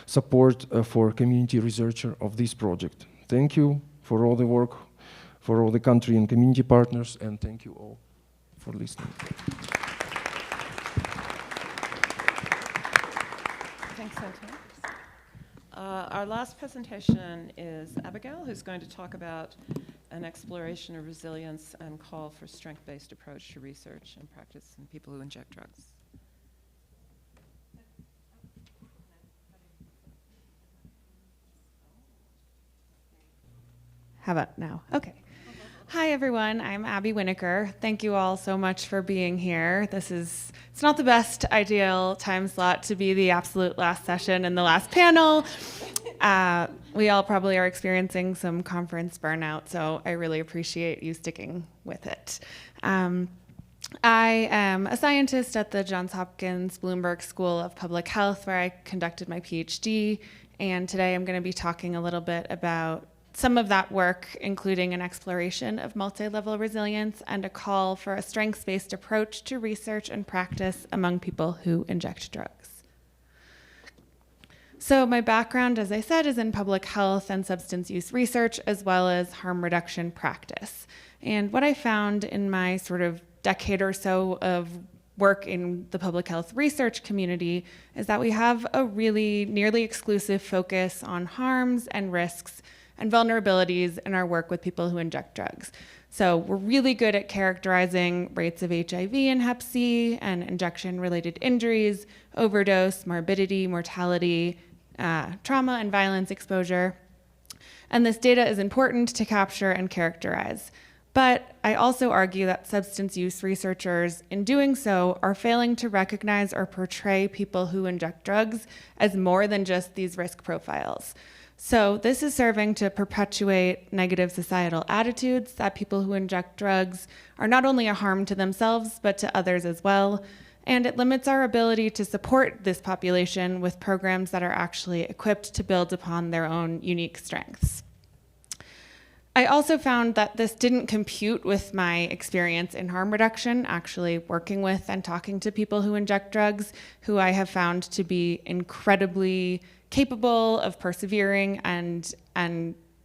support for community researcher of this project. Thank you for all the work, for all the country and community partners, and thank you all for listening. Thanks, Anton. Our last presentation is Abigail, who's going to talk about an exploration of resilience and call for strength-based approach to research and practice in people who inject drugs. How about now? Okay. Hi, everyone. I'm Abby Winiker. Thank you all so much for being here. It's not the best ideal time slot to be the absolute last session and the last panel. We all probably are experiencing some conference burnout, so I really appreciate you sticking with it. I am a scientist at the Johns Hopkins Bloomberg School of Public Health, where I conducted my PhD, and today I'm going to be talking a little bit about some of that work, including an exploration of multi-level resilience and a call for a strengths-based approach to research and practice among people who inject drugs. So my background, as I said, is in public health and substance use research, as well as harm reduction practice. And what I found in my sort of decade or so of work in the public health research community is that we have a really nearly exclusive focus on harms and risks and vulnerabilities in our work with people who inject drugs. So we're really good at characterizing rates of HIV and Hep C and injection-related injuries, overdose, morbidity, mortality, trauma and violence exposure. And this data is important to capture and characterize. But I also argue that substance use researchers, in doing so, are failing to recognize or portray people who inject drugs as more than just these risk profiles. So this is serving to perpetuate negative societal attitudes that people who inject drugs are not only a harm to themselves, but to others as well. And it limits our ability to support this population with programs that are actually equipped to build upon their own unique strengths. I also found that this didn't compute with my experience in harm reduction, actually working with and talking to people who inject drugs, who I have found to be incredibly capable of persevering and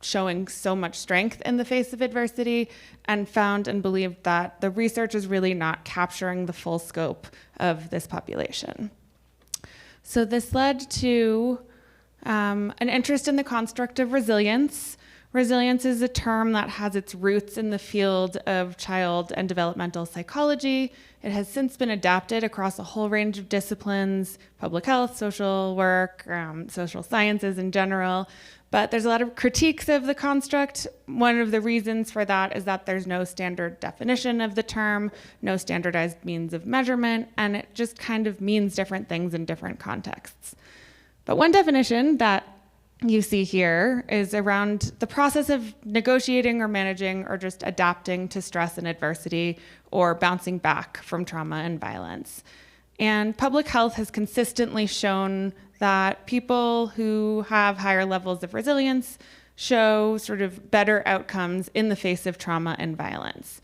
showing so much strength in the face of adversity, and found and believed that the research is really not capturing the full scope of this population. So this led to an interest in the construct of resilience. Resilience is a term that has its roots in the field of child and developmental psychology. It has since been adapted across a whole range of disciplines, public health, social work, social sciences in general. But there's a lot of critiques of the construct. One of the reasons for that is that there's no standard definition of the term, no standardized means of measurement, and it just kind of means different things in different contexts. But one definition that you see here is around the process of negotiating or managing or just adapting to stress and adversity or bouncing back from trauma and violence. And public health has consistently shown that people who have higher levels of resilience show sort of better outcomes in the face of trauma and violence.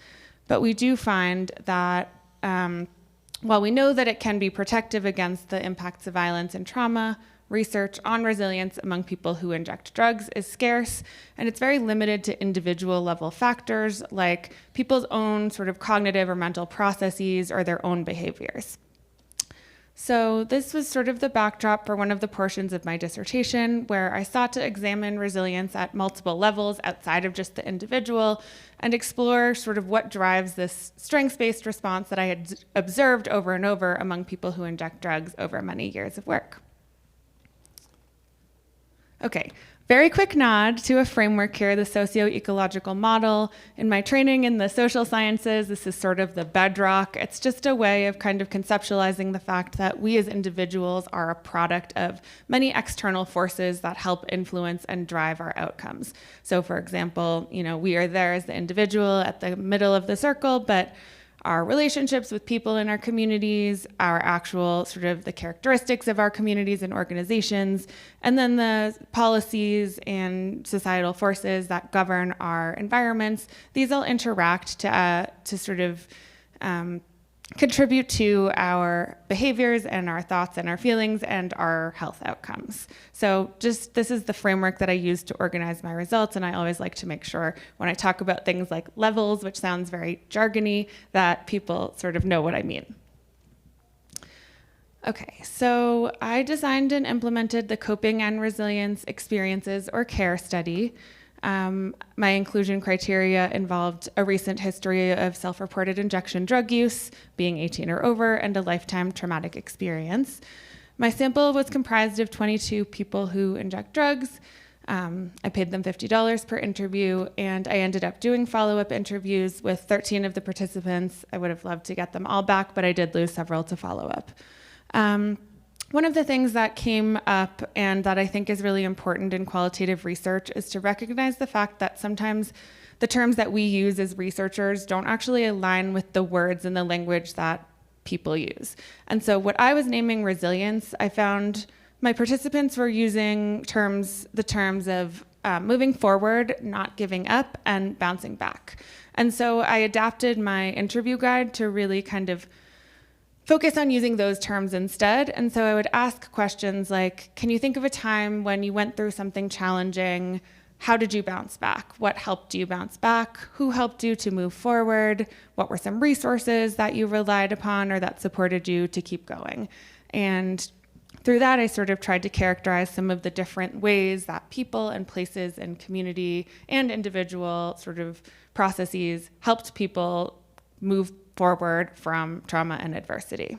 But we do find that while we know that it can be protective against the impacts of violence and trauma, research on resilience among people who inject drugs is scarce, and it's very limited to individual level factors like people's own sort of cognitive or mental processes or their own behaviors. So this was sort of the backdrop for one of the portions of my dissertation, where I sought to examine resilience at multiple levels outside of just the individual and explore sort of what drives this strengths-based response that I had observed over and over among people who inject drugs over many years of work. Okay, Very quick nod to a framework here, the socio-ecological model. In my training in the social sciences, this is sort of the bedrock. It's just a way of kind of conceptualizing the fact that we as individuals are a product of many external forces that help influence and drive our outcomes. So for example, we are there as the individual at the middle of the circle, but our relationships with people in our communities, our actual sort of the characteristics of our communities and organizations, and then the policies and societal forces that govern our environments, these all interact to sort of contribute to our behaviors and our thoughts and our feelings and our health outcomes. So this is the framework that I use to organize my results, and I always like to make sure when I talk about things like levels, which sounds very jargony, that people sort of know what I mean. Okay, so I designed and implemented the Coping and Resilience Experiences or CARE study. My inclusion criteria involved a recent history of self-reported injection drug use, being 18 or over, and a lifetime traumatic experience. My sample was comprised of 22 people who inject drugs. I paid them $50 per interview, and I ended up doing follow-up interviews with 13 of the participants. I would have loved to get them all back, but I did lose several to follow-up. One of the things that came up and that I think is really important in qualitative research is to recognize the fact that sometimes the terms that we use as researchers don't actually align with the words and the language that people use. And so what I was naming resilience, I found my participants were using the terms of moving forward, not giving up, and bouncing back. And so I adapted my interview guide to really kind of focus on using those terms instead. And so I would ask questions like, can you think of a time when you went through something challenging? How did you bounce back? What helped you bounce back? Who helped you to move forward? What were some resources that you relied upon or that supported you to keep going? And through that, I sort of tried to characterize some of the different ways that people and places and community and individual sort of processes helped people move forward from trauma and adversity.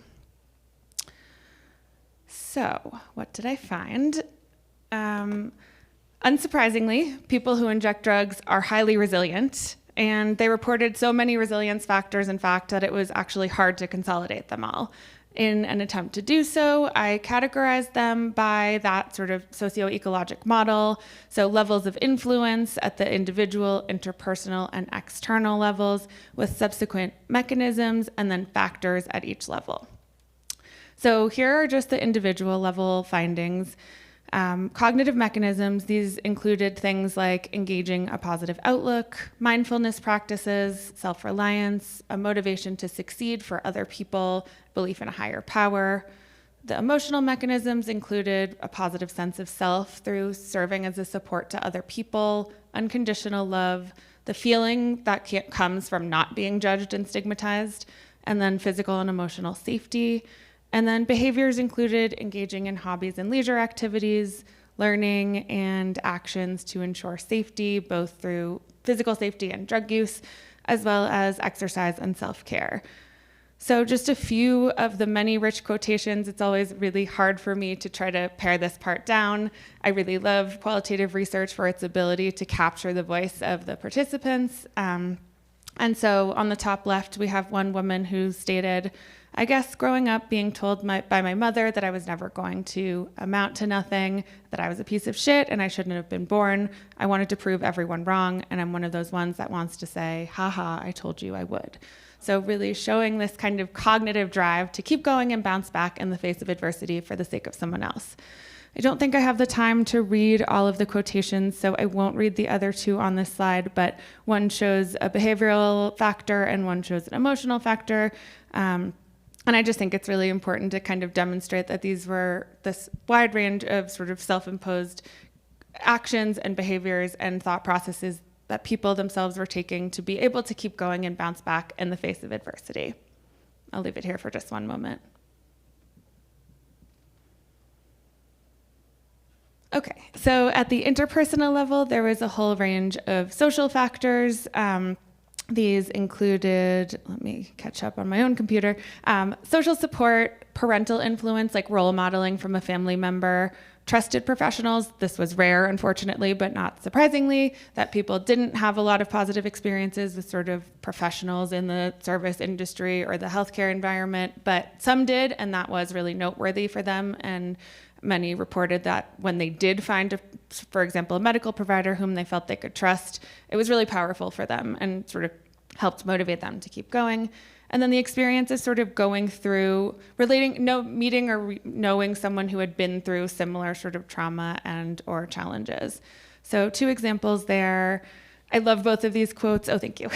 So, what did I find? Unsurprisingly, people who inject drugs are highly resilient, and they reported so many resilience factors, in fact, that it was actually hard to consolidate them all. In an attempt to do so, I categorized them by that sort of socio-ecologic model, so levels of influence at the individual, interpersonal, and external levels, with subsequent mechanisms and then factors at each level. So here are just the individual level findings. Cognitive mechanisms, these included things like engaging a positive outlook, mindfulness practices, self-reliance, a motivation to succeed for other people, belief in a higher power. The emotional mechanisms included a positive sense of self through serving as a support to other people, unconditional love, the feeling that comes from not being judged and stigmatized, and then physical and emotional safety. And then behaviors included engaging in hobbies and leisure activities, learning, and actions to ensure safety, both through physical safety and drug use, as well as exercise and self-care. So just a few of the many rich quotations. It's always really hard for me to try to pare this part down. I really love qualitative research for its ability to capture the voice of the participants. And so on the top left, we have one woman who stated, I guess growing up being told by my mother that I was never going to amount to nothing, that I was a piece of shit and I shouldn't have been born. I wanted to prove everyone wrong, and I'm one of those ones that wants to say, haha, I told you I would. So really showing this kind of cognitive drive to keep going and bounce back in the face of adversity for the sake of someone else. I don't think I have the time to read all of the quotations, so I won't read the other two on this slide, but one shows a behavioral factor and one shows an emotional factor. And I just think it's really important to kind of demonstrate that these were this wide range of sort of self-imposed actions and behaviors and thought processes that people themselves were taking to be able to keep going and bounce back in the face of adversity. I'll leave it here for just one moment. Okay, so at the interpersonal level, there was a whole range of social factors. These included, let me catch up on my own computer, social support, parental influence, like role modeling from a family member, trusted professionals. This was rare, unfortunately, but not surprisingly, that people didn't have a lot of positive experiences with sort of professionals in the service industry or the healthcare environment, but some did, and that was really noteworthy for them. And many reported that when they did find, for example, a medical provider whom they felt they could trust, it was really powerful for them and sort of helped motivate them to keep going. And then the experience is sort of going through, meeting or knowing someone who had been through similar sort of trauma and or challenges. So 2 examples there. I love both of these quotes. Oh, thank you.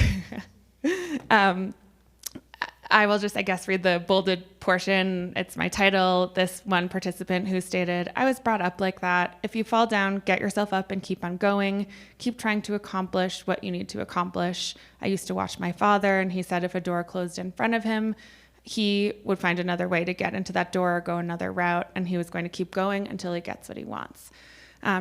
I will just, I guess, read the bolded portion. It's my title. This one participant who stated, "I was brought up like that. If you fall down, get yourself up and keep on going. Keep trying to accomplish what you need to accomplish. I used to watch my father, and he said if a door closed in front of him, he would find another way to get into that door or go another route, and he was going to keep going until he gets what he wants."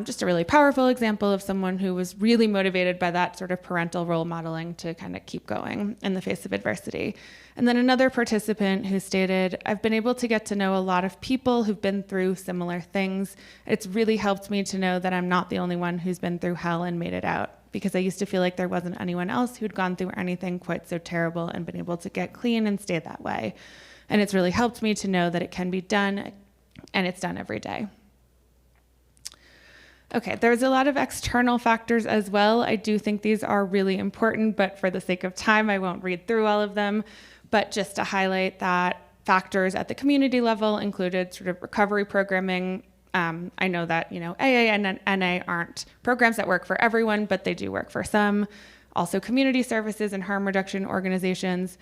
Just a really powerful example of someone who was really motivated by that sort of parental role modeling to kind of keep going in the face of adversity. And then another participant who stated, "I've been able to get to know a lot of people who've been through similar things. It's really helped me to know that I'm not the only one who's been through hell and made it out, because I used to feel like there wasn't anyone else who'd gone through anything quite so terrible and been able to get clean and stay that way. And it's really helped me to know that it can be done, and it's done every day." Okay, there's a lot of external factors as well. I do think these are really important, but for the sake of time, I won't read through all of them. But just to highlight that factors at the community level included sort of recovery programming. I know that, AA and NA aren't programs that work for everyone, but they do work for some. Also community services and harm reduction organizations.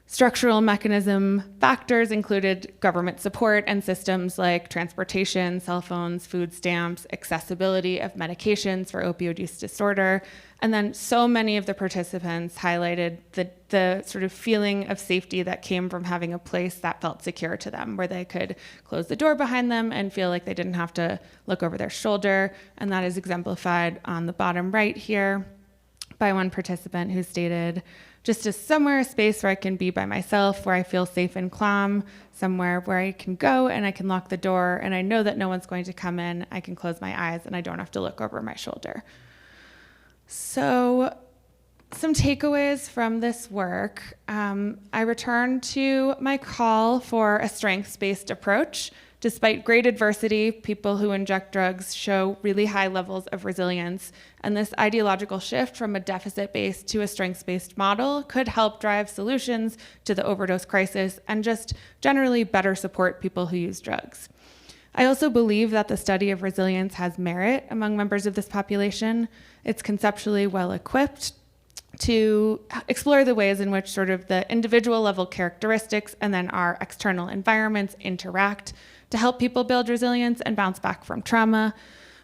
Structural mechanism factors included government support and systems like transportation, cell phones, food stamps, accessibility of medications for opioid use disorder. And then so many of the participants highlighted the sort of feeling of safety that came from having a place that felt secure to them, where they could close the door behind them and feel like they didn't have to look over their shoulder. And that is exemplified on the bottom right here by one participant who stated, "Just a space where I can be by myself, where I feel safe and calm, somewhere where I can go and I can lock the door and I know that no one's going to come in. I can close my eyes and I don't have to look over my shoulder." So some takeaways from this work. I returned to my call for a strengths-based approach. Despite great adversity, people who inject drugs show really high levels of resilience, and this ideological shift from a deficit-based to a strengths-based model could help drive solutions to the overdose crisis and just generally better support people who use drugs. I also believe that the study of resilience has merit among members of this population. It's conceptually well-equipped to explore the ways in which sort of the individual level characteristics and then our external environments interact to help people build resilience and bounce back from trauma.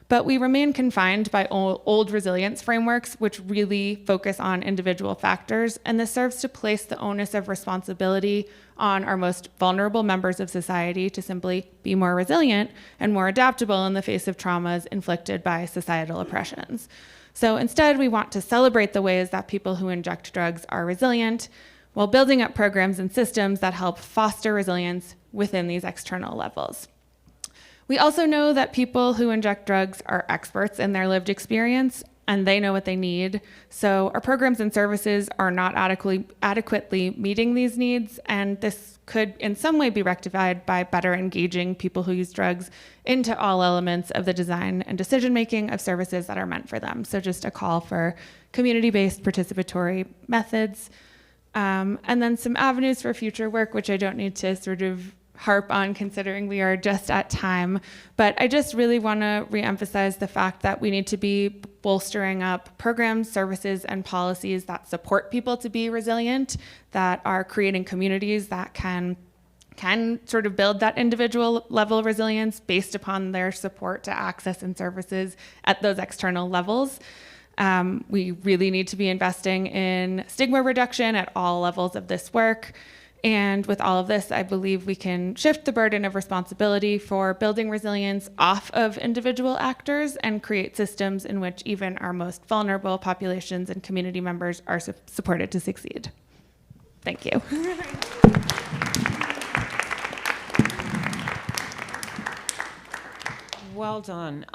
But we remain confined by old resilience frameworks, which really focus on individual factors, and this serves to place the onus of responsibility on our most vulnerable members of society to simply be more resilient and more adaptable in the face of traumas inflicted by societal oppressions. So instead, we want to celebrate the ways that people who inject drugs are resilient, while building up programs and systems that help foster resilience within these external levels. We also know that people who inject drugs are experts in their lived experience, and they know what they need. So our programs and services are not adequately meeting these needs, and this could in some way be rectified by better engaging people who use drugs into all elements of the design and decision-making of services that are meant for them. So just a call for community-based participatory methods. And then some avenues for future work, which I don't need to sort of harp on considering we are just at time. But I just really want to reemphasize the fact that we need to be bolstering up programs, services, and policies that support people to be resilient, that are creating communities that can sort of build that individual level of resilience based upon their support to access and services at those external levels. We really need to be investing in stigma reduction at all levels of this work. And with all of this, I believe we can shift the burden of responsibility for building resilience off of individual actors and create systems in which even our most vulnerable populations and community members are supported to succeed. Thank you. Well done.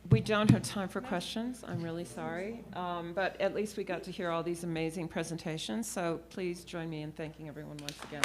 We don't have time for questions. I'm really sorry. But at least we got to hear all these amazing presentations. So please join me in thanking everyone once again.